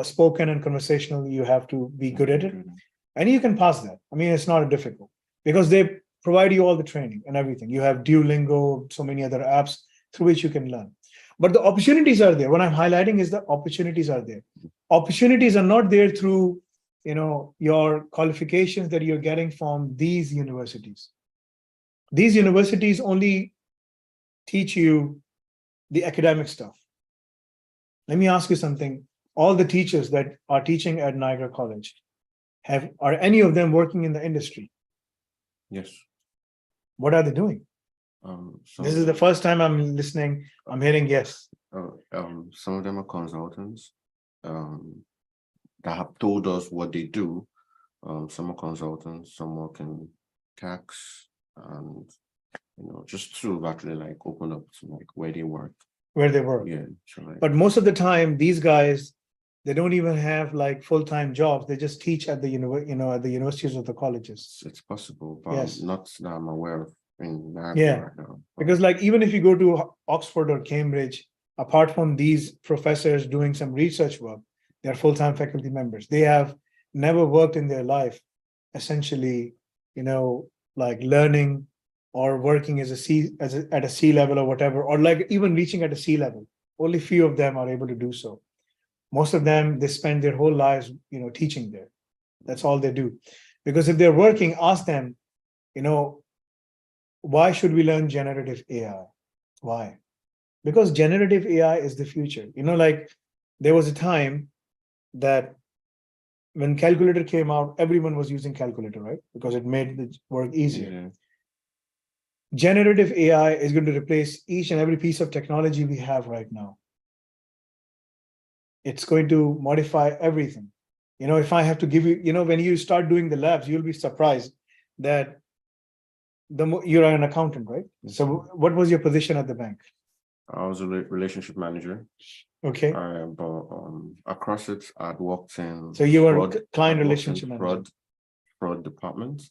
Spoken and conversational, you have to be good at it. And you can pass that. I mean, it's not difficult because they provide you all the training and everything. You have Duolingo, so many other apps through which you can learn. But the opportunities are there. What I'm highlighting is the opportunities are there. Opportunities are not there through, your qualifications that you're getting from these universities. These universities only teach you the academic stuff. Let me ask you something. All the teachers that are teaching at Niagara College, are any of them working in the industry? Yes. What are they doing? This is the first time I'm listening. I'm hearing yes. Some of them are consultants that have told us what they do. Some are consultants, some work in tax, and just to actually like open up to like where they work. Where they work. Yeah. So like, But most of the time, these guys, they don't even have like full-time jobs. They just teach at the at the universities or the colleges. it's possible, but Yes. not that I'm aware of in Niagara Yeah. right now. Because like even if you go to Oxford or Cambridge, apart from these professors doing some research work, they're full-time faculty members. They have never worked in their life, essentially, like learning or working as at a C level or whatever, or like even reaching at a C level. Only few of them are able to do so. Most of them, they spend their whole lives, teaching there. That's all they do. Because if they're working, ask them, why should we learn generative AI? Why? Because generative AI is the future. Like there was a time that when calculator came out, everyone was using calculator, right? Because it made the work easier. Yeah. Generative AI is going to replace each and every piece of technology we have right now. It's going to modify everything. If I have to give you, when you start doing the labs, you'll be surprised that you're an accountant, right? So what was your position at the bank? I was a relationship manager. Okay. But across it, I'd worked in. So you were fraud, client I'd worked in relationship manager. fraud department.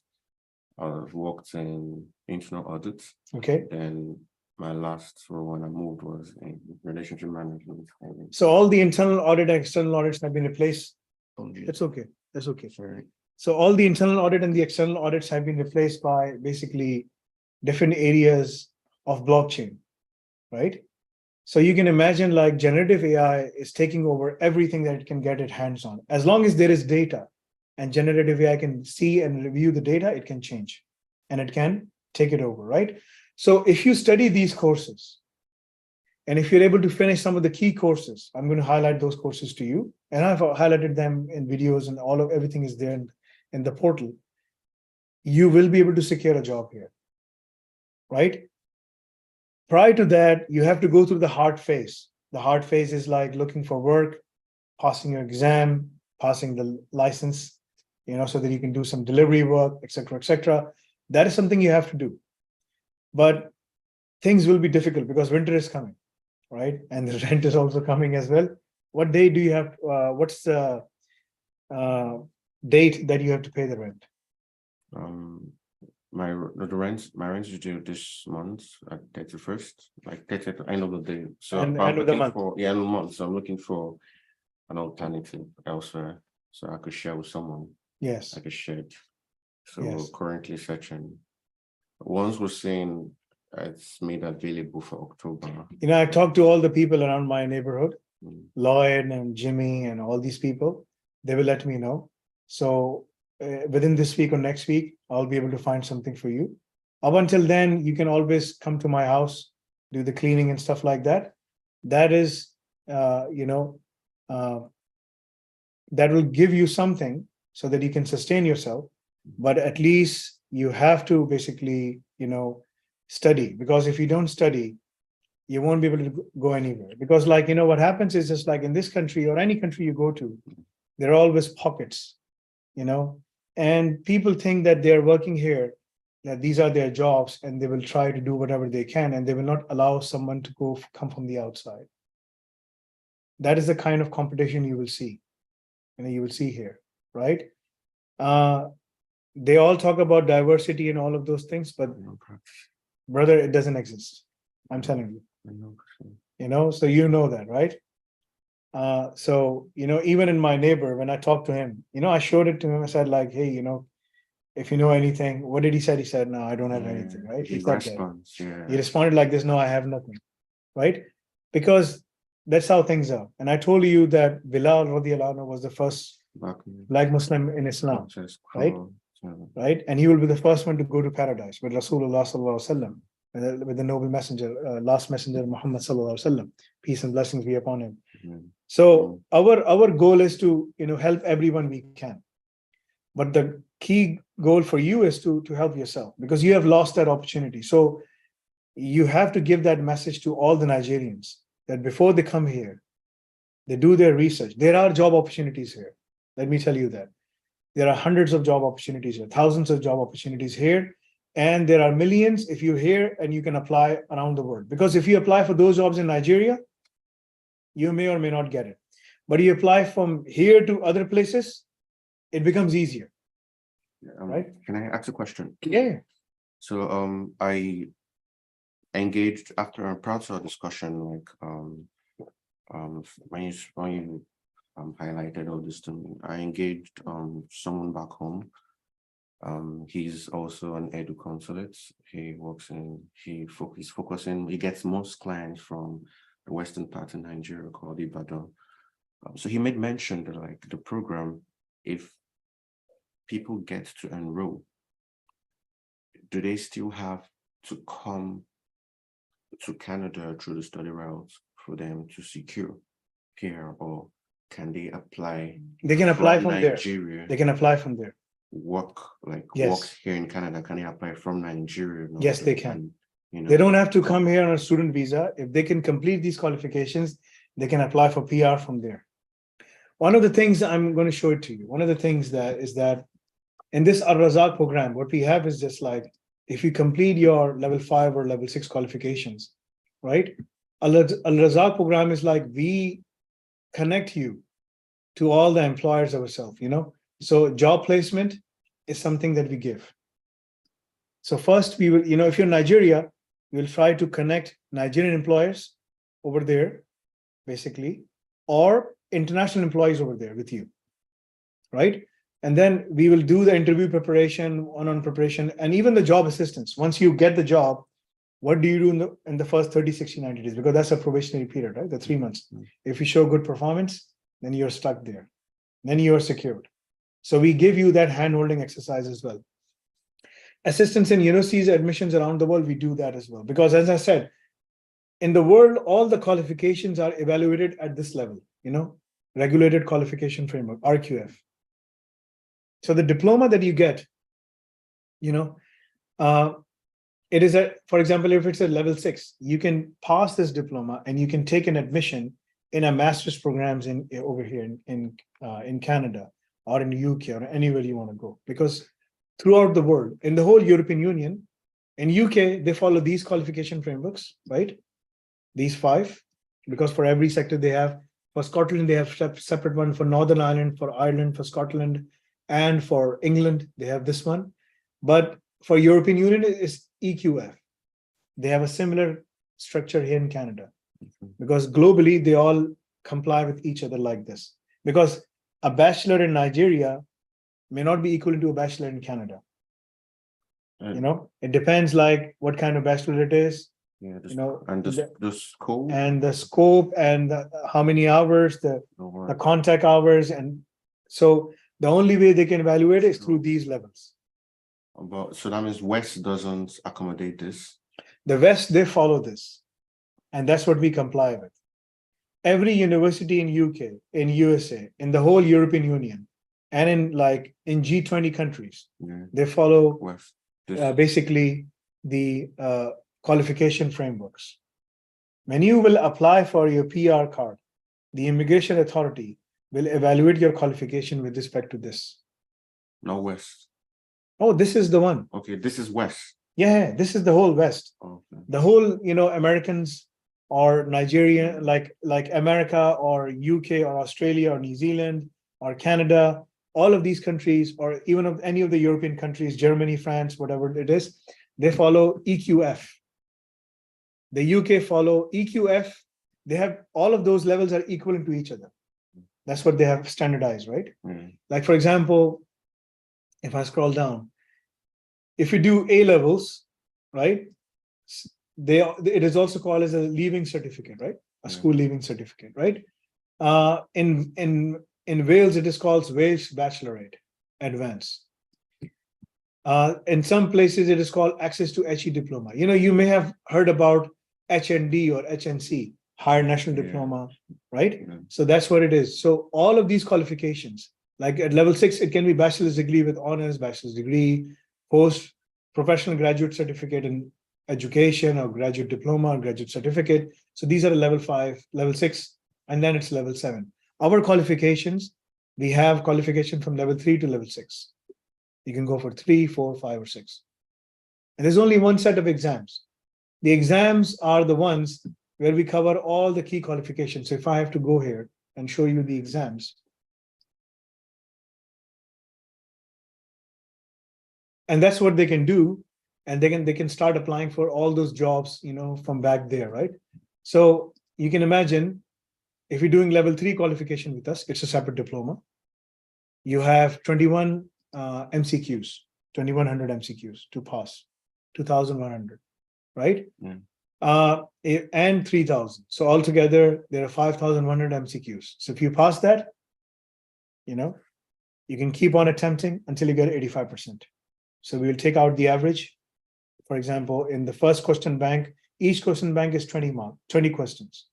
I've worked in internal audits. Okay. Then my last role when I moved was in relationship management. So all the internal audit and external audits have been replaced. Only. That's okay. That's okay. Sorry. So all the internal audit and the external audits have been replaced by basically different areas of blockchain, right? So you can imagine like generative AI is taking over everything that it can get its hands on. As long as there is data and generative AI can see and review the data, it can change and it can take it over, right? So if you study these courses, and if you're able to finish some of the key courses, I'm going to highlight those courses to you. And I've highlighted them in videos and everything is there in the portal. You will be able to secure a job here, right? Prior to that, you have to go through the hard phase. The hard phase is like looking for work, passing your exam, passing the license, so that you can do some delivery work, etc., etc. That is something you have to do. But things will be difficult because winter is coming, right? And the rent is also coming as well. What day do you have? What's the date that you have to pay the rent? My rent is due this month at 31st, like 30th, end of the day. So And I'm end of the looking month. for end of the month. So I'm looking for an alternative elsewhere, so I could share with someone. Yes. I could share it. So Yes. we're currently searching. Once we're seeing it's made available for October. I talked to all the people around my neighborhood, Mm. Lloyd and Jimmy and all these people. They will let me know. So within this week or next week, I'll be able to find something for you. Up until then, you can always come to my house, do the cleaning and stuff like that. That is, that will give you something so that you can sustain yourself. But at least you have to basically, study, because if you don't study, you won't be able to go anywhere. Because like, what happens is just like in this country or any country you go to, there are always pockets, and people think that they're working here, that these are their jobs, and they will try to do whatever they can, and they will not allow someone to come from the outside. That is the kind of competition you will see, you will see here, right? They all talk about diversity and all of those things, but brother, it doesn't exist. I'm telling you. So that, right? So even in my neighbor, when I talked to him, I showed it to him. I said like, hey, if you know anything, what did he say? He said, no, I don't have anything, right? He said responds, He responded like this, no, I have nothing, right? because that's how things are. And I told you that Bilal radiallahu anhu was the first black Muslim in Islam, right? Right? And he will be the first one to go to paradise with Rasulullah sallallahu alaihi wasallam, with the noble messenger, last messenger Muhammad sallallahu alaihi wasallam, peace and blessings be upon him. So our goal is to help everyone we can. But the key goal for you is to help yourself, because you have lost that opportunity. So you have to give that message to all the Nigerians that before they come here, they do their research. There are job opportunities here. Let me tell you that. There are hundreds of job opportunities here, thousands of job opportunities here, and there are millions if you're here and you can apply around the world. Because if you apply for those jobs in Nigeria, you may or may not get it. But you apply from here to other places, it becomes easier. Right? Can I ask a question? Yeah. So I engaged after a prior to our discussion, like when you highlighted all this to me, I engaged someone back home. He's also an edu consulate. He works in he's focusing. He gets most clients from the western part of Nigeria called Ibadan. So he made mention that like the program, if people get to enroll, do they still have to come to Canada through the study route for them to secure here, or can they apply? They can apply from Nigeria, there. They can apply from there. Work Yes. here in Canada. Can they apply from Nigeria? Yes, they can. They don't have to come here on a student visa. If they can complete these qualifications, they can apply for PR from there. One of the things I'm going to show it to you. One of the things that is that in this Al-Razak program, what we have is just like, if you complete your level 5 or level 6 qualifications, right? Al-Razak program is like, we connect you to all the employers ourselves, So job placement is something that we give. So first we will, if you're in Nigeria, we'll try to connect Nigerian employers over there, basically, or international employees over there with you, right? And then we will do the interview preparation, one-on preparation, and even the job assistance. Once you get the job, what do you do in the first 30, 60, 90 days? Because that's a probationary period, right? The 3 months. If you show good performance, then you're stuck there. Then you're secured. So we give you that hand-holding exercise as well. Assistance in universities, admissions around the world, we do that as well. Because as I said, in the world, all the qualifications are evaluated at this level, regulated qualification framework, RQF. So the diploma that you get, it is for example, if it's a level 6, you can pass this diploma and you can take an admission in a master's programs over here in Canada or in the UK or anywhere you want to go. Because throughout the world, in the whole European Union, in UK, they follow these qualification frameworks, right? These 5, because for every sector they have, for Scotland, they have separate one, for Northern Ireland, for Ireland, for Scotland, and for England, they have this one. But for European Union, it's EQF. They have a similar structure here in Canada, because globally, they all comply with each other like this. Because a bachelor in Nigeria may not be equal to a bachelor in Canada. It depends like what kind of bachelor it is. Yeah, and the scope and how many hours, the contact hours. And so the only way they can evaluate is through these levels. So that means West doesn't accommodate this? The West, they follow this. And that's what we comply with. Every university in UK, in USA, in the whole European Union, and in G20 countries, they follow West. Basically the qualification frameworks. When you will apply for your PR card, the immigration authority will evaluate your qualification with respect to this. No West. Oh, this is the one. Okay, this is West. Yeah, this is the whole West. Okay. The whole, Americans or Nigeria, like America or UK or Australia or New Zealand or Canada, all of these countries, or even of any of the European countries, Germany, France, whatever it is, they follow EQF. The UK follow EQF. They have all of those levels are equivalent to each other. That's what they have standardized, right? Like, for example, if I scroll down, if you do A levels, right? It is also called as a leaving certificate, right? a school leaving certificate, right? In Wales, it is called Welsh Bachelorate Advance. In some places, it is called Access to HE Diploma. You may have heard about HND or HNC, Higher National Diploma, right? Yeah. So that's what it is. So all of these qualifications, like at level 6, it can be bachelor's degree with honors, bachelor's degree, post professional graduate certificate in education, or graduate diploma or graduate certificate. So these are level 5, level 6, and then it's level 7. Our qualifications, we have qualification from level 3 to level 6. You can go for 3, 4, 5, or 6. And there's only one set of exams. The exams are the ones where we cover all the key qualifications. So if I have to go here and show you the exams. And that's what they can do. And they can start applying for all those jobs, from back there, right? So you can imagine if you're doing level 3 qualification with us, it's a separate diploma. You have 21 MCQs, 2100 MCQs to pass, 2100, right? And 3000. So altogether, there are 5100 MCQs. So if you pass that, you can keep on attempting until you get 85%. So we will take out the average. For example, in the first question bank, each question bank is 20 questions,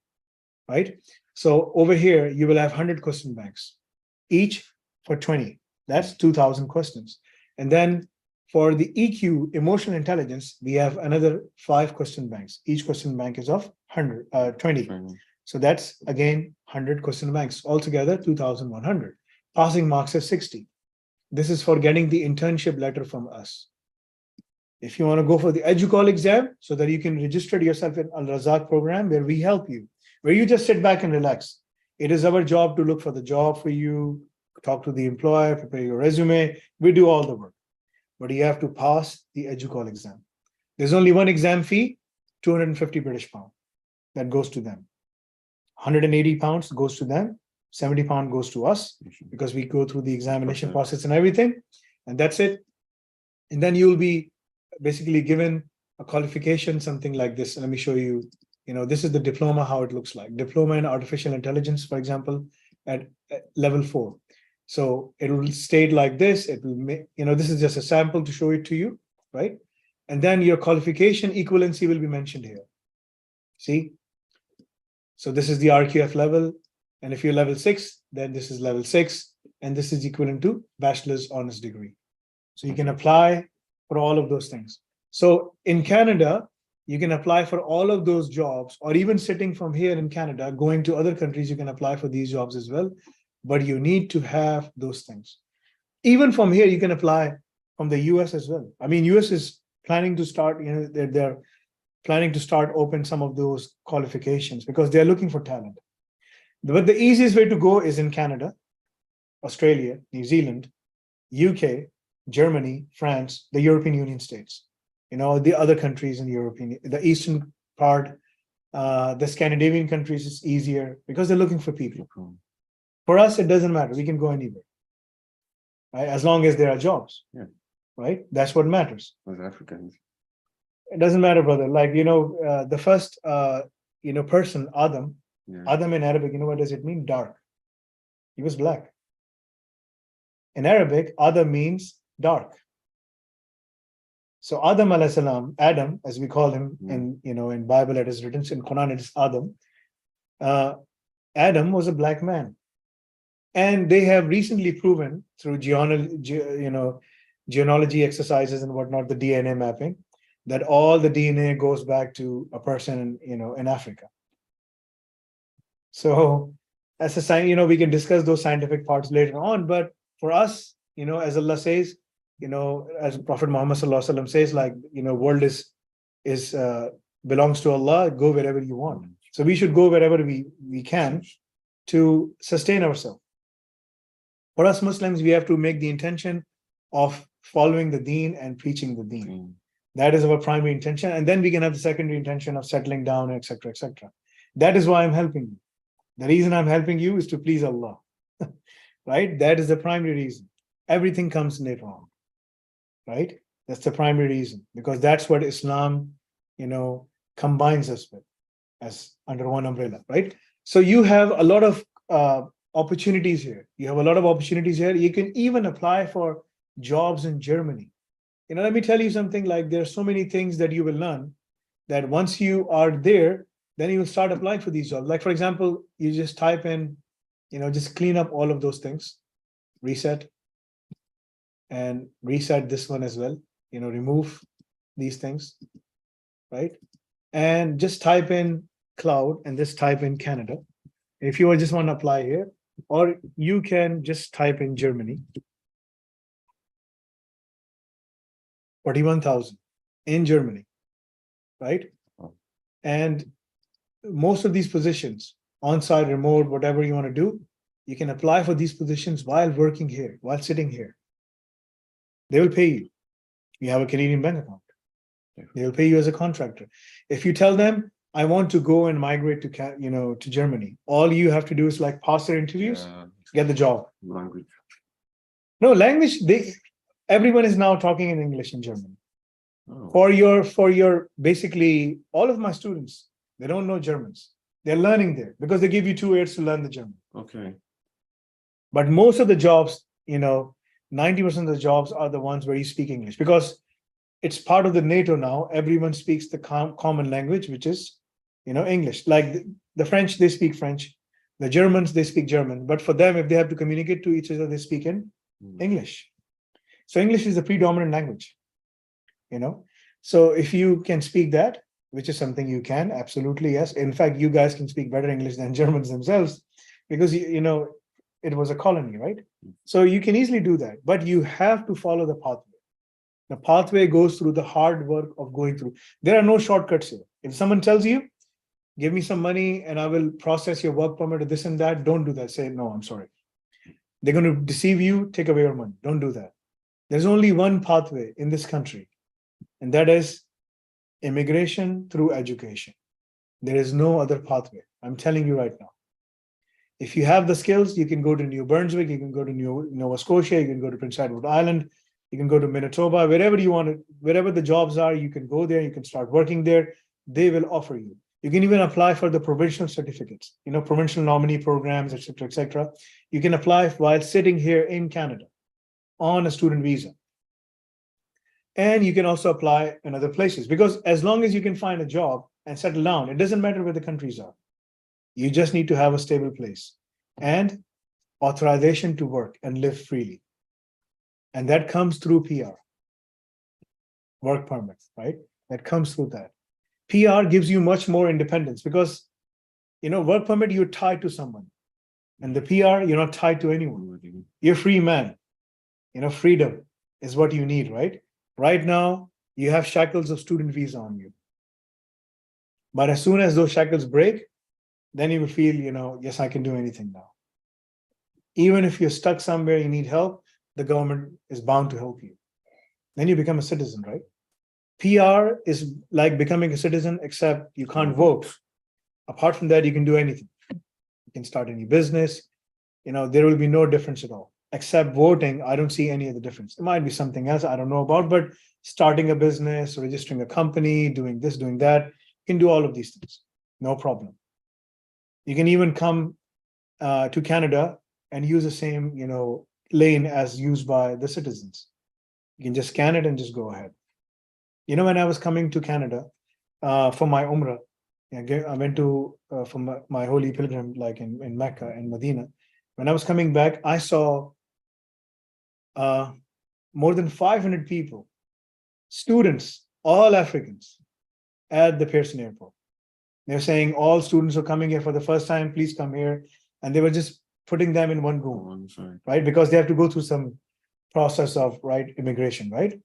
right? So over here, you will have 100 question banks, each for 20. That's 2000 questions. And then for the EQ, emotional intelligence, we have another 5 question banks. Each question bank is of 20. So that's again 100 question banks. Altogether, 2100. Passing marks is 60. This is for getting the internship letter from us. If you want to go for the EduCall exam, so that you can register yourself in Al Razak program, where we help you, where you just sit back and relax. It is our job to look for the job for you, talk to the employer, prepare your resume. We do all the work. But you have to pass the EduCall exam. There's only one exam fee, 250 British pound. That goes to them. 180 pounds goes to them. 70 pound goes to us, because we go through the examination process and everything. And that's it. And then you'll be basically given a qualification, something like this. Let me show you. This is the diploma, how it looks like. Diploma in artificial intelligence, for example, at level 4. So it will state like this. It will make, this is just a sample to show it to you, right? And then your qualification equivalency will be mentioned here. See? So this is the RQF level. And if you're level 6, then this is level 6. And this is equivalent to bachelor's honors degree. So you can apply for all of those things. So in Canada, you can apply for all of those jobs, or even sitting from here in Canada, going to other countries, you can apply for these jobs as well. But you need to have those things. Even from here, you can apply from the US as well. I mean, US is planning to start, they're planning to start open some of those qualifications, because they're looking for talent. But the easiest way to go is in Canada, Australia, New Zealand, UK, Germany, France, the European Union states, the other countries in the eastern part, the Scandinavian countries is easier because they're looking for people. For us, it doesn't matter. We can go anywhere, right? As long as there are jobs, right? That's what matters. As Africans, it doesn't matter, brother. Like, the first, person, Adam, Adam in Arabic, what does it mean? Dark. He was black. In Arabic, Adam means dark. So Adam alayhi salam, Adam, as we call him in Bible, it is written, in Quran, it is Adam. Adam was a black man. And they have recently proven through genealogy exercises and whatnot, the DNA mapping, that all the DNA goes back to a person, in Africa. So as a sign, we can discuss those scientific parts later on. But for us, as Allah says, as Prophet Muhammad sallallahu alaihi wasallam says, like, world is belongs to Allah. Go wherever you want. So we should go wherever we can to sustain ourselves. For us Muslims, we have to make the intention of following the deen and preaching the deen. That is our primary intention. And then we can have the secondary intention of settling down, etc., etc. That is why I'm helping you. The reason I'm helping you is to please Allah, right? That is the primary reason. Everything comes later on, right? That's the primary reason, because that's what Islam, combines us with. as under one umbrella, right? So you have a lot of opportunities here. You have a lot of opportunities here. You can even apply for jobs in Germany. Let me tell you something, like there are so many things that you will learn that once you are there, then you will start applying for these jobs. Like, for example, you just type in, just clean up all of those things, reset, and reset this one as well, remove these things, right? And just type in cloud and just type in Canada. If you just want to apply here, or you can just type in Germany, 41,000 in Germany, right? And most of these positions, on-site, remote, whatever you want to do, you can apply for these positions while working here, while sitting here. They will pay you. You have a Canadian bank account. They will pay you as a contractor. If you tell them, I want to go and migrate to Germany, all you have to do is like pass their interviews, get the job. Language. No language. Everyone is now talking in English in Germany. Oh. For your basically all of my students, they don't know Germans. They're learning there because they give you 2 years to learn the German. Okay. But most of the jobs, 90% of the jobs are the ones where you speak English, because it's part of the NATO now. Everyone speaks the common language, which is, English. Like the French, they speak French. The Germans, they speak German. But for them, if they have to communicate to each other, they speak in English. So English is the predominant language, So if you can speak that, which is something you can, absolutely, yes. In fact, you guys can speak better English than Germans themselves, because, it was a colony, right? So you can easily do that, but you have to follow the pathway. The pathway goes through the hard work of going through. There are no shortcuts here. If someone tells you, give me some money and I will process your work permit or this and that, don't do that. Say, no, I'm sorry. They're going to deceive you, take away your money. Don't do that. There's only one pathway in this country, and that is immigration through education. There is no other pathway. I'm telling you right now. If you have the skills, you can go to New Brunswick, you can go to Nova Scotia, you can go to Prince Edward Island, you can go to Manitoba, wherever you want to, wherever the jobs are, you can go there, you can start working there. They will offer you. You can even apply for the provincial certificates, provincial nominee programs, etc., etc. You can apply while sitting here in Canada on a student visa. And you can also apply in other places, because as long as you can find a job and settle down, it doesn't matter where the countries are. You just need to have a stable place and authorization to work and live freely. And that comes through PR, work permit, right? That comes through that. PR gives you much more independence, because, work permit, you're tied to someone. And the PR, you're not tied to anyone. You're a free man. Freedom is what you need, right? Right now, you have shackles of student visa on you. But as soon as those shackles break, then you will feel, yes, I can do anything now. Even if you're stuck somewhere, you need help, the government is bound to help you. Then you become a citizen, right? PR is like becoming a citizen, except you can't vote. Apart from that, you can do anything. You can start any business. There will be no difference at all. Except voting, I don't see any other difference. It might be something else I don't know about, but starting a business, registering a company, doing this, doing that, you can do all of these things. No problem. You can even come to Canada and use the same, lane as used by the citizens. You can just scan it and just go ahead. When I was coming to Canada for my Umrah, I went to for my holy pilgrim, like in Mecca and Medina. When I was coming back, I saw more than 500 people, students, all Africans, at the Pearson Airport. They're saying all students are coming here for the first time, please come here. And they were just putting them in one room, right? Because they have to go through some process of, right, immigration, right?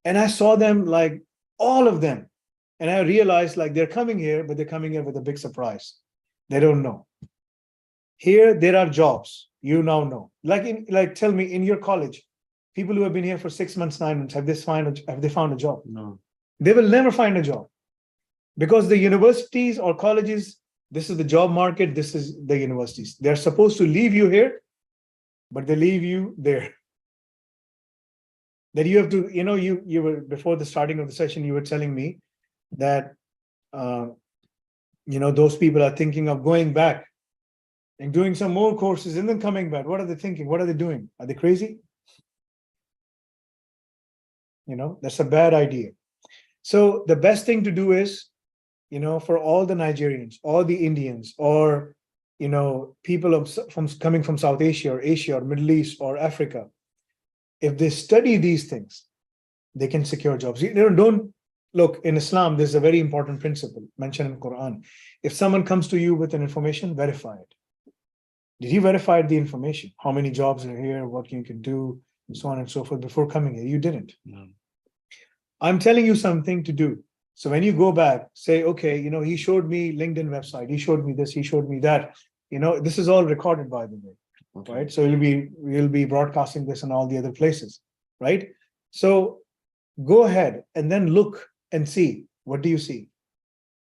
And I saw them, like all of them. And I realized, like, they're coming here, but they're coming here with a big surprise. They don't know. Here, there are jobs. You now know. Tell me, in your college, people who have been here for 6 months, 9 months, have they found a job? No. They will never find a job. Because the universities or colleges, this is the job market, this is the universities. They're supposed to leave you here, but they leave you there. That you have to, you were, before the starting of the session, you were telling me that Those people are thinking of going back and doing some more courses and then coming back. What are they thinking? What are they doing? Are they crazy? That's a bad idea. So the best thing to do is, for all the Nigerians, all the Indians, or, people from coming from South Asia or Middle East or Africa, if they study these things, they can secure jobs. Don't look, in Islam, there's a very important principle mentioned in Quran. If someone comes to you with an information, verify it. Did you verify the information? How many jobs are here, what you can do, and so on and so forth before coming here? You didn't. No. I'm telling you something to do. So when you go back, say, okay, he showed me LinkedIn website, he showed me this, he showed me that. This is all recorded, by the way, Okay. right? So we'll be broadcasting this in all the other places, right? So go ahead and then look and see, what do you see?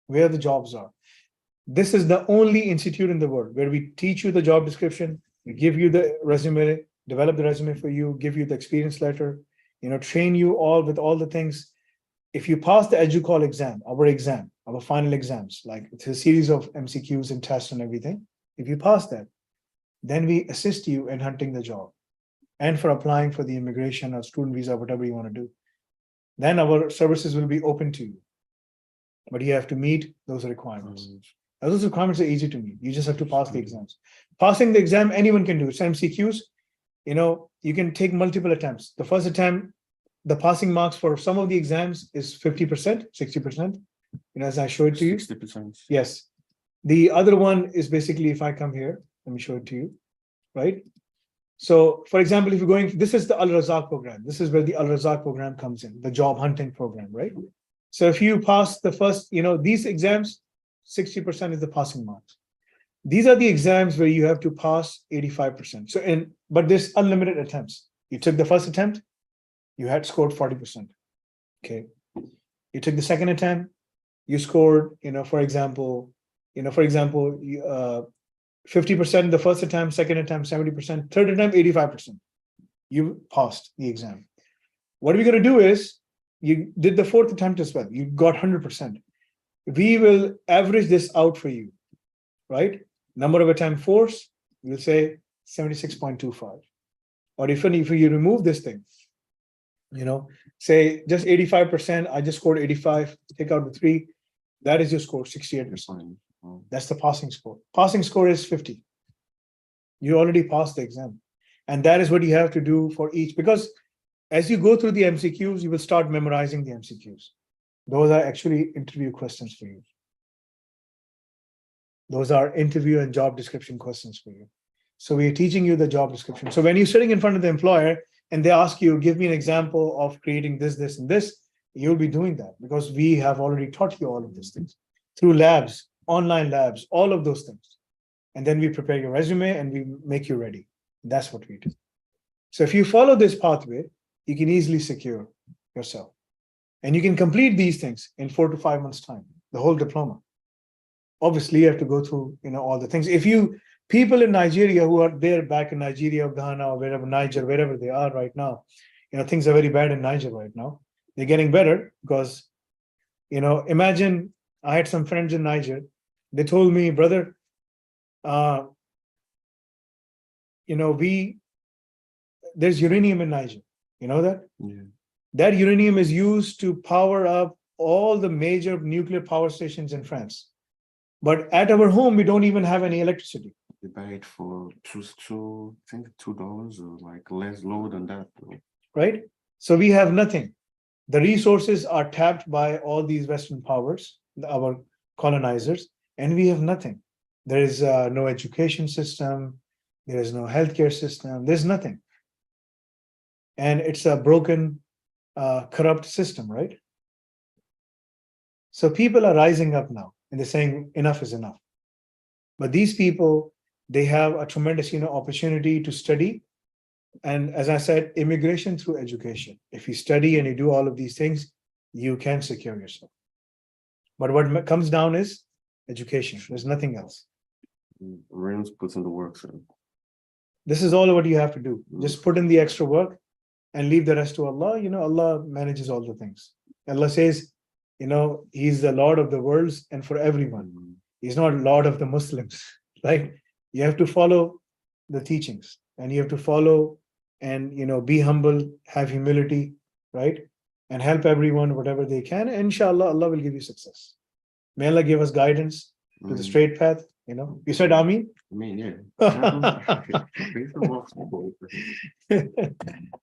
Where the jobs are. This is the only institute in the world where we teach you the job description, we give you the resume, develop the resume for you, give you the experience letter, train you all with all the things. If you pass the EduCall exam, our final exams, like it's a series of MCQs and tests and everything. If you pass that, then we assist you in hunting the job and for applying for the immigration or student visa, whatever you want to do. Then our services will be open to you. But you have to meet those requirements. Those requirements are easy to meet. You just have to pass the exams. Passing the exam, anyone can do. It's MCQs. You can take multiple attempts. The first attempt, the passing marks for some of the exams is 50%, 60%. As I showed to you. 60%. Yes. The other one is basically, if I come here, let me show it to you, right? So, for example, if you're going, this is the Al Razak program. This is where the Al Razak program comes in, the job hunting program, right? So if you pass the first, these exams, 60% is the passing marks. These are the exams where you have to pass 85%. But there's unlimited attempts. You took the first attempt, you had scored 40%. Okay. You took the second attempt, you scored, for example, 50% the first attempt, second attempt, 70%, third attempt, 85%. You passed the exam. What we're going to do is, you did the fourth attempt as well. You got 100%. We will average this out for you, right? Number of attempt force, we'll say 76.25. Or if you remove this thing, say just 85%, I just scored 85, take out the 3, that is your score, 68%. That's the passing score. Passing score is 50. You already passed the exam. And that is what you have to do for each, because as you go through the MCQs, you will start memorizing the MCQs. Those are actually interview questions for you. Those are interview and job description questions for you. So we are teaching you the job description. So when you're sitting in front of the employer and they ask you, give me an example of creating this, this, and this, you'll be doing that because we have already taught you all of these things through labs, online labs, all of those things. And then we prepare your resume and we make you ready. That's what we do. So if you follow this pathway, you can easily secure yourself. And you can complete these things in 4 to 5 months' time, the whole diploma. Obviously, you have to go through, all the things. People in Nigeria who are there back in Nigeria, or Ghana, or wherever, Niger, wherever they are right now, things are very bad in Niger right now. They're getting better because, imagine I had some friends in Niger. They told me, brother, there's uranium in Niger. You know that? Yeah. That uranium is used to power up all the major nuclear power stations in France. But at our home, we don't even have any electricity. They buy it for $2, or like lower than that. Right? So we have nothing. The resources are tapped by all these Western powers, our colonizers, and we have nothing. There is no education system. There is no healthcare system. There's nothing. And it's a broken, corrupt system, right? So people are rising up now and they're saying enough is enough. But these people, they have a tremendous, opportunity to study. And as I said, immigration through education. If you study and you do all of these things, you can secure yourself. But what comes down is education. There's nothing else. Rams puts in the work, sir. This is all what you have to do. Just put in the extra work and leave the rest to Allah. Allah manages all the things. Allah says, He's the Lord of the worlds and for everyone. He's not Lord of the Muslims, right? You have to follow the teachings, and you have to follow and be humble, have humility, right? And help everyone whatever they can. And inshallah, Allah will give you success. May Allah give us guidance to the straight path. You said Ameen? I mean, yeah.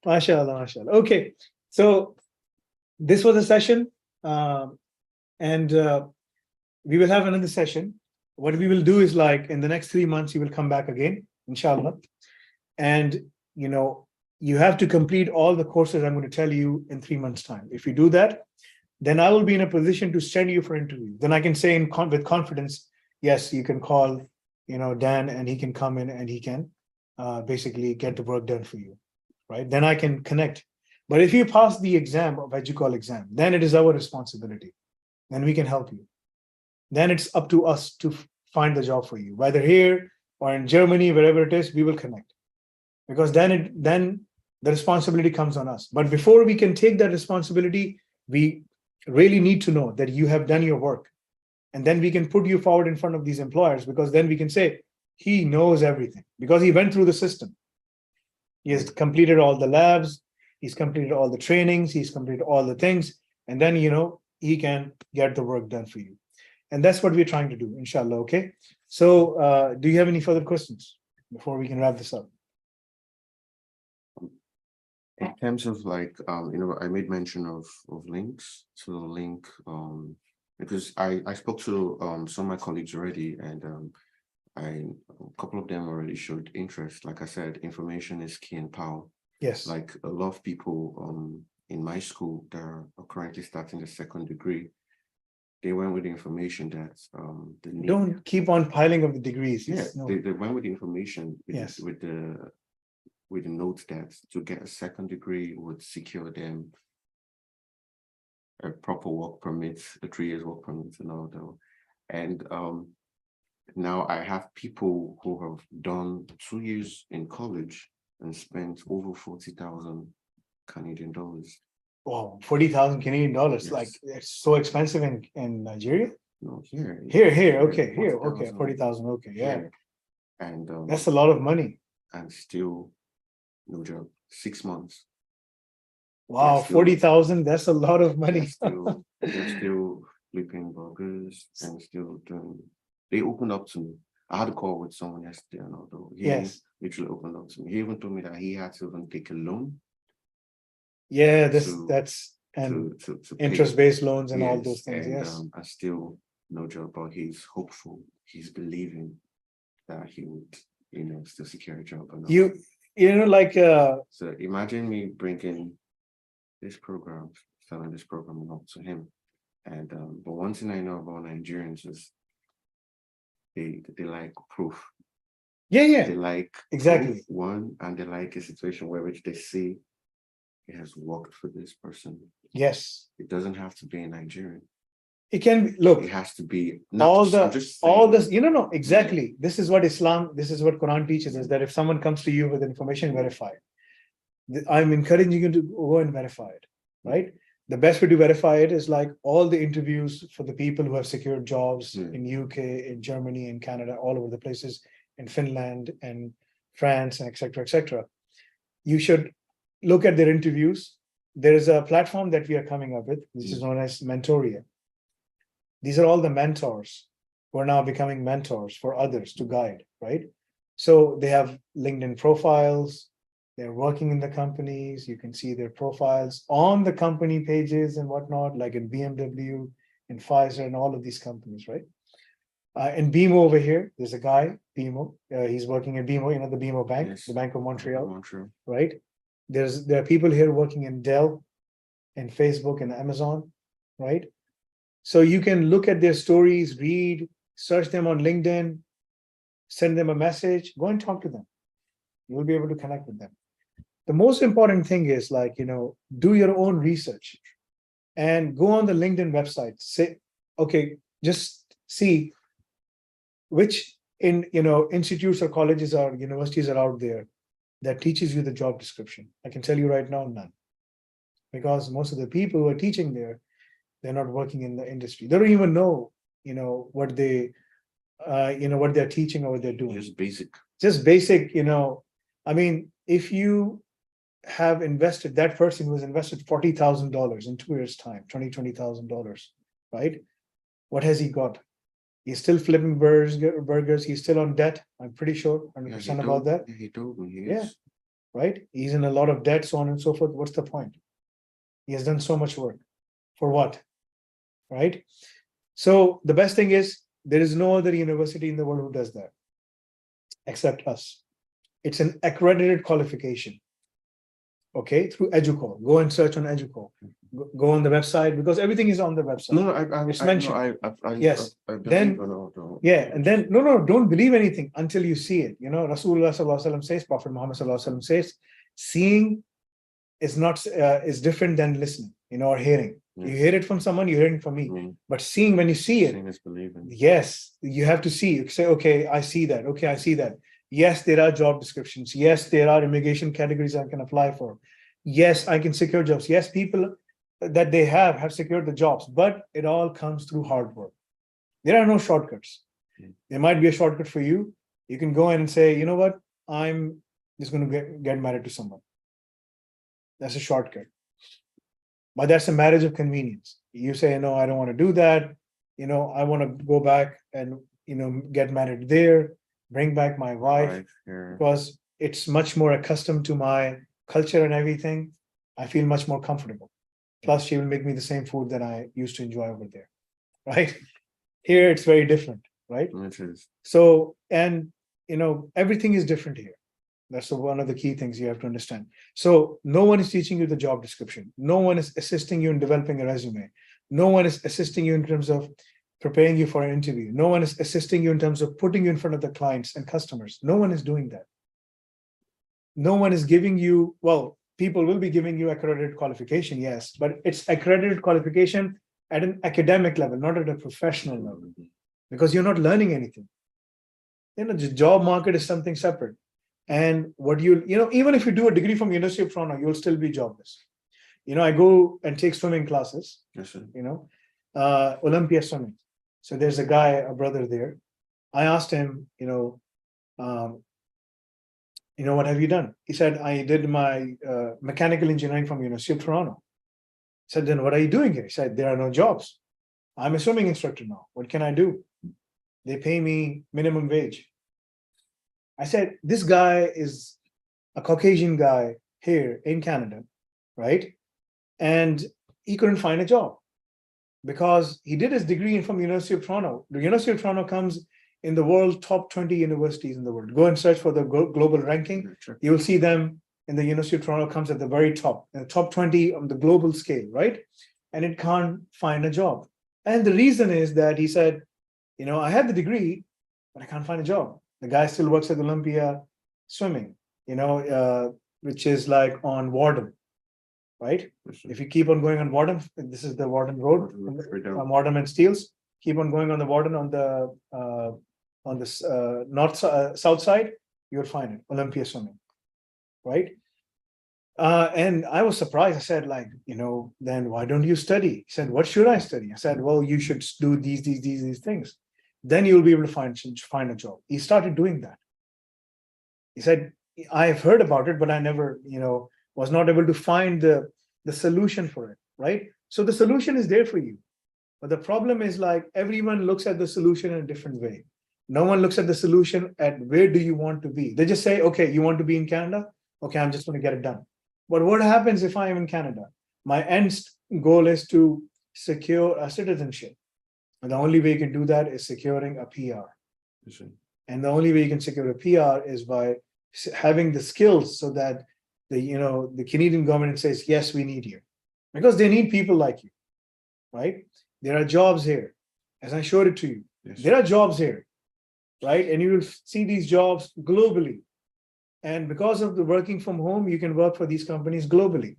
MashaAllah, MashaAllah. Okay, so this was a session, and we will have another session. What we will do is, like, in the next 3 months, you will come back again, inshallah. And you have to complete all the courses I'm going to tell you in 3 months' time. If you do that, then I will be in a position to send you for interview. Then I can say with confidence, yes, you can call, Dan, and he can come in and he can basically get the work done for you, right? Then I can connect. But if you pass the exam of EduCall exam, then it is our responsibility. Then we can help you. Then it's up to us to find the job for you, whether here or in Germany, wherever it is, we will connect. Because then the responsibility comes on us. But before we can take that responsibility, we really need to know that you have done your work. And then we can put you forward in front of these employers, because then we can say, he knows everything because he went through the system. He has completed all the labs, he's completed all the trainings, he's completed all the things. And then, he can get the work done for you. And that's what we're trying to do, inshallah. Okay. So do you have any further questions before we can wrap this up? In terms of, like, I made mention of links to the link, because I spoke to some of my colleagues already, and a couple of them already showed interest. Like I said, information is key and power. Yes. Like a lot of people in my school that are currently starting the second degree, they went with the information that don't keep on piling up the degrees. Yeah, they went with the information yes. with the note that to get a second degree would secure them a proper work permit, a 3 years work permit, and all that. And now I have people who have done 2 years in college and spent over 40,000 Canadian dollars. Wow, 40,000 Canadian dollars. Yes. Like, it's so expensive in Nigeria? No, here. Okay, here. Okay, 40,000. Okay, yeah. Here. And that's a lot of money. And still no job. 6 months. Wow, 40,000. That's a lot of money. They're still flipping burgers and still doing. They opened up to me. I had a call with someone yesterday, and although he literally opened up to me, he even told me that he had to even take a loan. Yeah, that's interest-based loans and all those things. Yes, and still no job, but he's hopeful. He's believing that he would, still secure a job. So imagine me bringing this program, selling this program out to him, and but one thing I know about Nigerians is they like proof. Yeah. They like exactly one, and they like a situation which they see it has worked for this person. Yes. It doesn't have to be a Nigerian. It can be, look. It has to be exactly. Yeah. This is what Quran teaches us, that if someone comes to you with information, verify it. I'm encouraging you to go and verify it, right? The best way to verify it is like all the interviews for the people who have secured jobs in UK, in Germany, in Canada, all over the places, in Finland and France, and etc. You should look at their interviews. There is a platform that we are coming up with, which is known as Mentoria. These are all the mentors who are now becoming mentors for others to guide, right? So they have LinkedIn profiles, they're working in the companies, you can see their profiles on the company pages and whatnot, like in BMW, in Pfizer, and all of these companies, right? In BMO over here, there's a guy, BMO, he's working at BMO, the BMO Bank, the Bank of Montreal, right? There are people here working in Dell and Facebook and Amazon, right? So you can look at their stories, read, search them on LinkedIn, send them a message, go and talk to them. You'll be able to connect with them. The most important thing is, do your own research and go on the LinkedIn website. Say, okay, just see which institutes or colleges or universities are out there that teaches you the job description. I can tell you right now, none. Because most of the people who are teaching there, they're not working in the industry. They don't even know, what they what they're teaching or what they're doing. Just basic. Just basic, I mean, if you have invested, that person who has invested $40,000 in 2 years' time, $20,000, right? What has he got? He's still flipping burgers. He's still on debt. I'm pretty sure, 100% about that. He told me. Yeah, right? He's in a lot of debt, so on and so forth. What's the point? He has done so much work. For what? Right? So the best thing is, there is no other university in the world who does that except us. It's an accredited qualification. Okay, through Educol. Go and search on Educol. Go on the website, because everything is on the website. No, It's mentioned. Yes. Then, and then, don't believe anything until you see it. Rasulullah Sallallahu Alaihi Wasallam says, Prophet Muhammad Sallallahu Alaihi Wasallam says, seeing is not is different than listening, or hearing. Yes. You hear it from someone, you're hearing from me. But seeing, when you see it, seeing is believing. Yes, you have to see. You say, okay, I see that. Okay, I see that. Yes, there are job descriptions. Yes, there are immigration categories I can apply for. Yes, I can secure jobs. Yes, people that they have secured the jobs, but it all comes through hard work. There are no shortcuts. There might be a shortcut for you. You can go in and say, you know what, I'm just going to get married to someone. That's a shortcut. But that's a marriage of convenience. You say, no, I don't want to do that. I want to go back and, get married there, bring back my wife, because it's much more accustomed to my culture and everything. I feel much more comfortable. Plus, she will make me the same food that I used to enjoy over there, right? Here, it's very different, right? It is. So, and, everything is different here. That's one of the key things you have to understand. So no one is teaching you the job description. No one is assisting you in developing a resume. No one is assisting you in terms of preparing you for an interview. No one is assisting you in terms of putting you in front of the clients and customers. No one is doing that. No one is giving you, well, people will be giving you accredited qualification, yes, but it's accredited qualification at an academic level, not at a professional level, because you're not learning anything. The job market is something separate. And what even if you do a degree from University of Toronto, you'll still be jobless. I go and take swimming classes, Yes, sir. Olympia swimming. So there's a guy, a brother there. I asked him, what have you done? He said, I did my mechanical engineering from University of Toronto. I said, then what are you doing here? He said, there are no jobs. I'm a swimming instructor now. What can I do? They pay me minimum wage. I said, this guy is a Caucasian guy here in Canada, right? And he couldn't find a job because he did his degree from University of Toronto. The University of Toronto comes in the world top 20 universities in the world. Go and search for the global ranking. Sure. You will see them in the University of Toronto comes at the very top, in the top 20 on the global scale, right? And it can't find a job. And the reason is that he said, I had the degree, but I can't find a job. The guy still works at Olympia swimming, which is like on Warden, right? If you keep on going on Warden, this is the Warden Road, from Warden and Steeles. Keep on going on the Warden on the south side, you'll find it, Olympia swimming, right? And I was surprised. I said, then why don't you study? He said, what should I study? I said, well, you should do these things. Then you'll be able to find a job. He started doing that. He said, I've heard about it, but I never, was not able to find the solution for it, right? So the solution is there for you. But the problem is everyone looks at the solution in a different way. No one looks at the solution at where do you want to be. They just say, okay, you want to be in Canada? Okay, I'm just going to get it done. But what happens if I am in Canada? My end goal is to secure a citizenship. And the only way you can do that is securing a PR. And the only way you can secure a PR is by having the skills so that the Canadian government says, yes, we need you. Because they need people like you, right? There are jobs here. As I showed it to you, yes. There are jobs here, right? And you will see these jobs globally. And because of the working from home, you can work for these companies globally.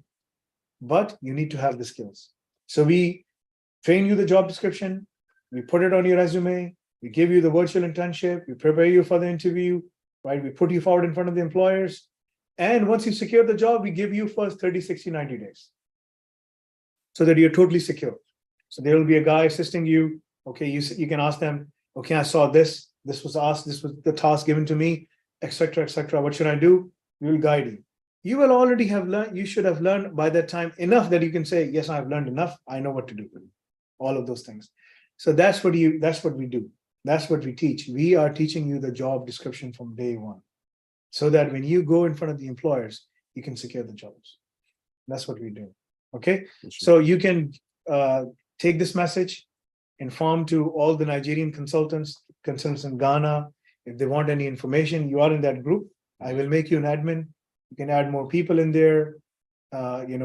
But you need to have the skills. So we train you the job description. We put it on your resume. We give you the virtual internship. We prepare you for the interview, right? We put you forward in front of the employers. And once you secure the job, we give you first 30, 60, 90 days so that you're totally secure. So there will be a guy assisting you. Okay, you can ask them, Okay, I saw this. This was asked. This was the task given to me, etc., etc. What should I do? We will guide you. You will already have learned. You should have learned by that time enough that you can say, yes, I've learned enough. I know what to do. All of those things. So that's what we do. That's what we teach. We are teaching you the job description from day one, so that when you go in front of the employers, you can secure the jobs. That's what we do. Okay. So you can take this message, inform to all the Nigerian consultants in Ghana. If they want any information, you are in that group. I will make you an admin. You can add more people in there.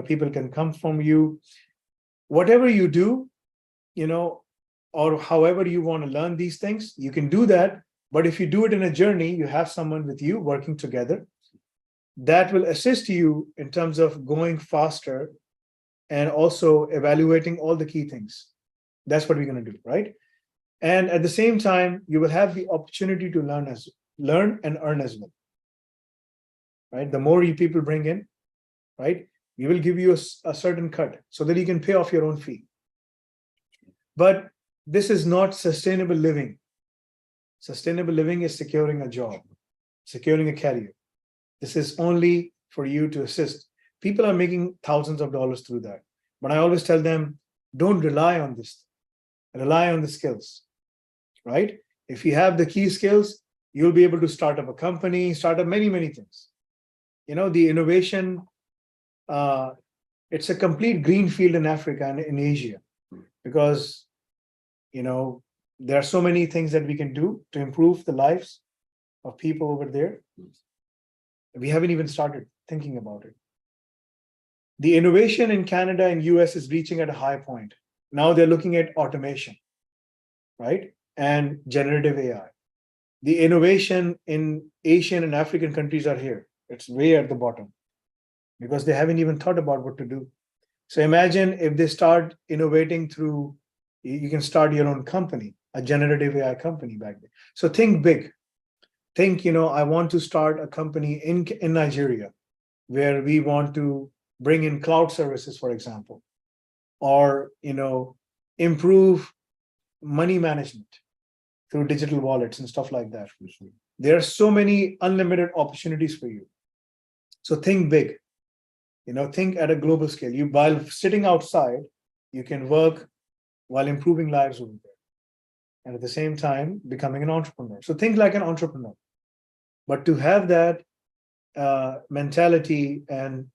People can come from you. Whatever you do, or however you want to learn these things, you can do that. But if you do it in a journey, you have someone with you working together that will assist you in terms of going faster and also evaluating all the key things. That's what we're going to do, right? And at the same time, you will have the opportunity to learn and earn as well, right? The more you people bring in, right, we will give you a certain cut so that you can pay off your own fee. But this is not sustainable living. Sustainable living is securing a job, securing a career. This is only for you to assist. People are making thousands of dollars through that. But I always tell them, don't rely on this. Rely on the skills, right? If you have the key skills, you'll be able to start up a company, start up many, many things. The innovation, it's a complete green field in Africa and in Asia, because, there are so many things that we can do to improve the lives of people over there. We haven't even started thinking about it. The innovation in Canada and US is reaching at a high point. Now they're looking at automation, right? And generative AI. The innovation in Asian and African countries are here. It's way at the bottom because they haven't even thought about what to do. So imagine if they start innovating through, you can start your own company, a generative AI company back there. So think big. Think, I want to start a company in Nigeria where we want to bring in cloud services, for example, or, improve money management through digital wallets and stuff like that. There are so many unlimited opportunities for you. So think big, think at a global scale. While sitting outside, you can work while improving lives over there. And at the same time, becoming an entrepreneur. So think like an entrepreneur. But to have that mentality and,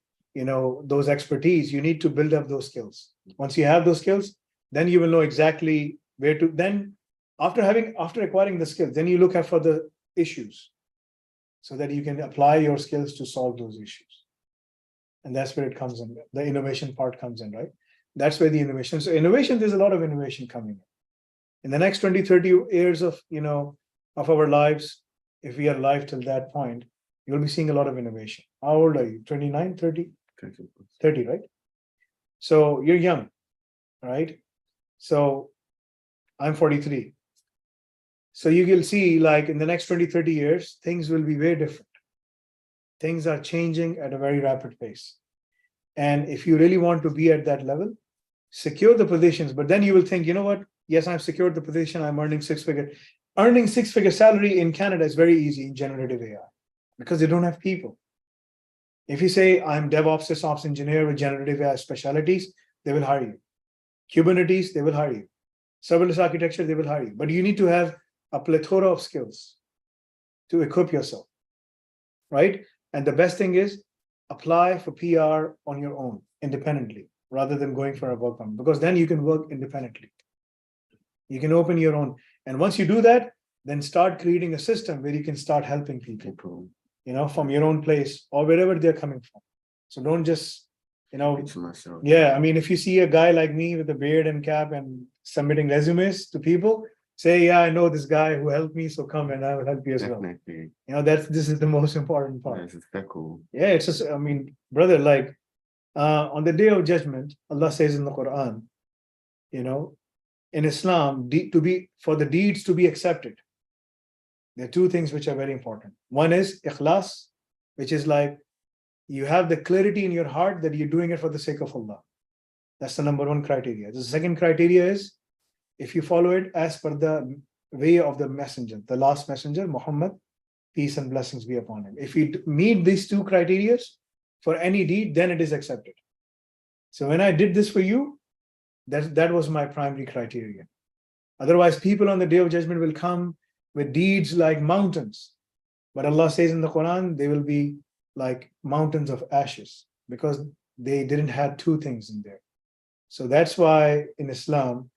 those expertise, you need to build up those skills. Once you have those skills, then you will know exactly where to, then after acquiring the skills, then you look out for the issues so that you can apply your skills to solve those issues. And that's where it comes in. The innovation part comes in, right? That's where the innovation. So innovation, there's a lot of innovation coming in the next 20, 30 years of, of our lives. If we are alive till that point, you'll be seeing a lot of innovation. How old are you? 29, 30? 30, right? So you're young, right? So I'm 43. So you will see, like, in the next 20, 30 years, things will be very different. Things are changing at a very rapid pace. And if you really want to be at that level, secure the positions. But then you will think, you know what? Yes, I've secured the position. I'm earning six-figure. Earning six-figure salary in Canada is very easy in generative AI because they don't have people. If you say, I'm DevOps, SysOps engineer with generative AI specialties, they will hire you. Kubernetes, they will hire you. Serverless architecture, they will hire you. But you need to have a plethora of skills to equip yourself, right? And the best thing is apply for PR on your own, independently, rather than going for a work permit, because then you can work independently. You can open your own. And once you do that, then start creating a system where you can start helping people, from your own place or wherever they're coming from. So don't just, yeah, I mean, if you see a guy like me with a beard and cap and submitting resumes to people, say, yeah, I know this guy who helped me, so come and I will help you as well. This is the most important part. Yes, it's that cool. Yeah, it's just, I mean, brother, like on the day of judgment, Allah says in the Quran, in Islam, for the deeds to be accepted, there are two things which are very important. One is ikhlas, which is like you have the clarity in your heart that you're doing it for the sake of Allah. That's the number one criteria. The second criteria is if you follow it as per the way of the messenger, the last messenger, Muhammad, peace and blessings be upon him. If you meet these two criteria for any deed, then it is accepted. So when I did this for you, that was my primary criterion. Otherwise, people on the day of judgment will come with deeds like mountains. But Allah says in the Quran, they will be like mountains of ashes because they didn't have two things in there. So that's why in Islam,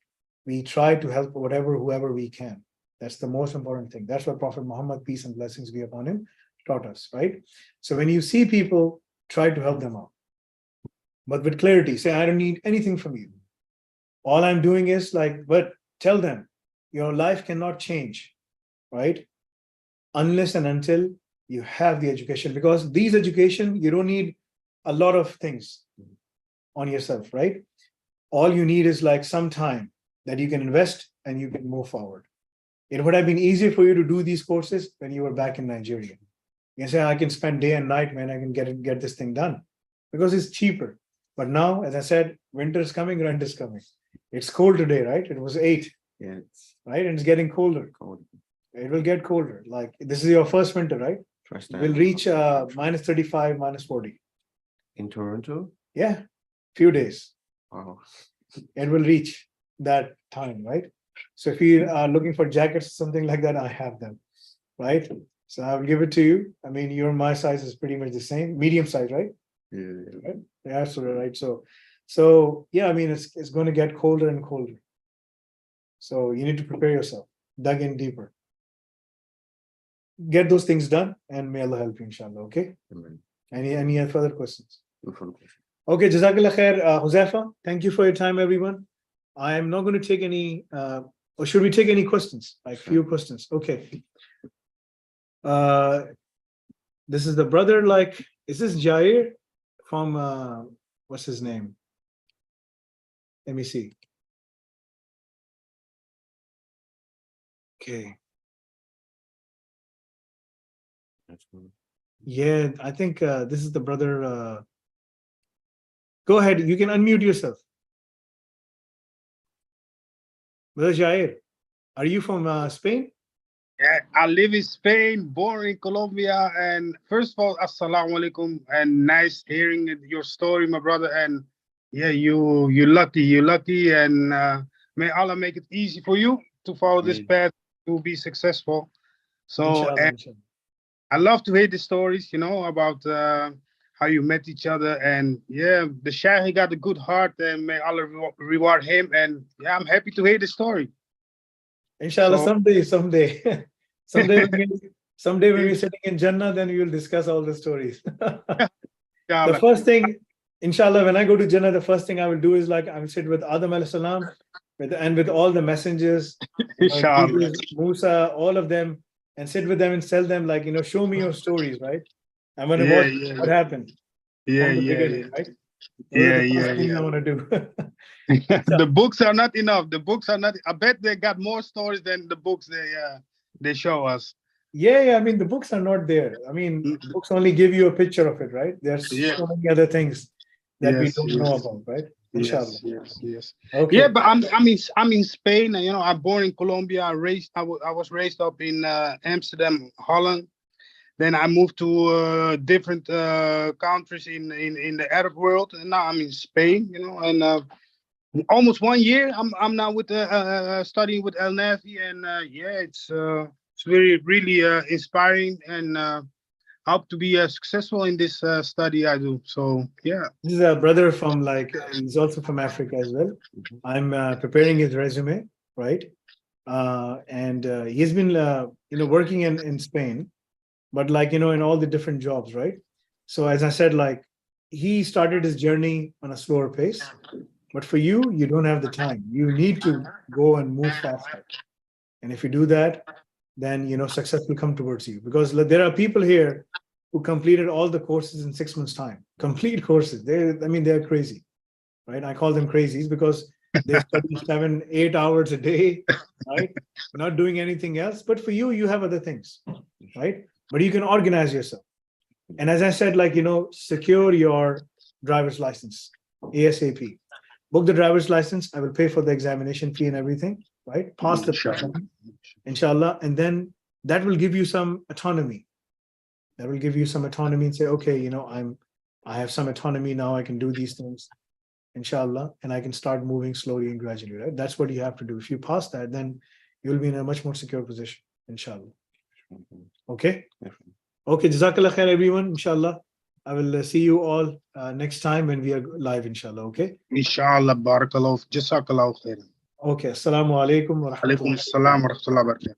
we try to help whoever we can. That's the most important thing. That's what Prophet Muhammad, peace and blessings be upon him, taught us, right? So when you see people, try to help them out. But with clarity, say, I don't need anything from you. All I'm doing is but tell them, your life cannot change, right? Unless and until you have the education. Because these education, you don't need a lot of things on yourself, right? All you need is some time that you can invest and you can move forward. It would have been easier for you to do these courses when you were back in Nigeria. You can say, I can spend day and night, man, I can get this thing done because it's cheaper. But now, as I said, winter is coming, rent is coming. It's cold today, right? It was 8, right? And it's getting colder. It will get colder. This is your first winter, right? First It time. will reach minus 35, minus 40. In Toronto? Yeah, few days. Wow. It will reach that time, right? So if you are looking for jackets or something like that, I have them, right? So I will give it to you. I mean, my size is pretty much the same, medium size, right? Yeah. Right? Yeah, absolutely right. So yeah, I mean, it's going to get colder and colder. So you need to prepare yourself, dug in deeper. Get those things done, and may Allah help you, inshallah. Okay. Amen. Any further questions? No further question. Okay, Jazakallah khair, Huzaifa. Thank you for your time, everyone. I am not going to take any, or should we take any questions? Few questions. Okay. This is the brother, is this Jair from, what's his name? Let me see. Okay. That's good. Yeah, I think this is the brother. Go ahead. You can unmute yourself. Brother Jair, are you from Spain? Yeah, I live in Spain, born in Colombia. And first of all, assalamu alaikum, and nice hearing your story, my brother. And yeah, you're lucky, and may Allah make it easy for you to follow this path to be successful. So Inshallah, and inshallah. I love to hear the stories, about how you met each other. And yeah, the Shah, he got a good heart, and may Allah reward him. And yeah, I'm happy to hear the story. Inshallah, So- someday. Someday when we're sitting in Jannah, then we will discuss all the stories. The first thing, inshallah, when I go to Jannah, the first thing I will do is I will sit with Adam alayhi salam with all the messengers, Inshallah. Jesus, Musa, all of them, and sit with them and tell them show me your stories, right? I'm going to watch what happened from the beginning, right? Those are the first things I want to do. The books are not enough. The books are not. I bet they got more stories than the books they show us. Yeah. I mean, the books are not there. I mean, books only give you a picture of it, right? There's so many other things that we don't know about, right? Inshallah. Yes. Okay. Yeah, but I'm in Spain. I'm born in Colombia. I was raised up in Amsterdam, Holland. Then I moved to different countries in the Arab world, and now I'm in Spain. And almost 1 year. I'm now with studying with El Nafi, and it's really inspiring, and hope to be successful in this study I do. So yeah. This is a brother from he's also from Africa as well. I'm preparing his resume, right? And he's been working in Spain, but in all the different jobs, right? So as I said, he started his journey on a slower pace. But for you, you don't have the time. You need to go and move faster. And if you do that, then success will come towards you. Because there are people here who completed all the courses in 6 months' time. Complete courses. They're crazy, right? I call them crazies because they study 7, 8 hours a day, right? Not doing anything else. But for you, you have other things, right? But you can organize yourself. And as I said, secure your driver's license ASAP. Book the driver's license. I will pay for the examination fee and everything, right? Pass the exam. inshallah. And then that will give you some autonomy. That will give you some autonomy and say, okay, I have some autonomy now, I can do these things, inshallah, and I can start moving slowly and gradually, right? That's what you have to do. If you pass that, then you'll be in a much more secure position, inshallah. Okay? Okay, Jazakallah khair, everyone, inshallah. I will see you all next time when we are live, inshallah, okay? Inshallah, barakallah, jazakallah khairan. Okay, assalamu alaikum wa rahmatullahi. Alaikum assalam wa rahmatullahi wa barakatuh.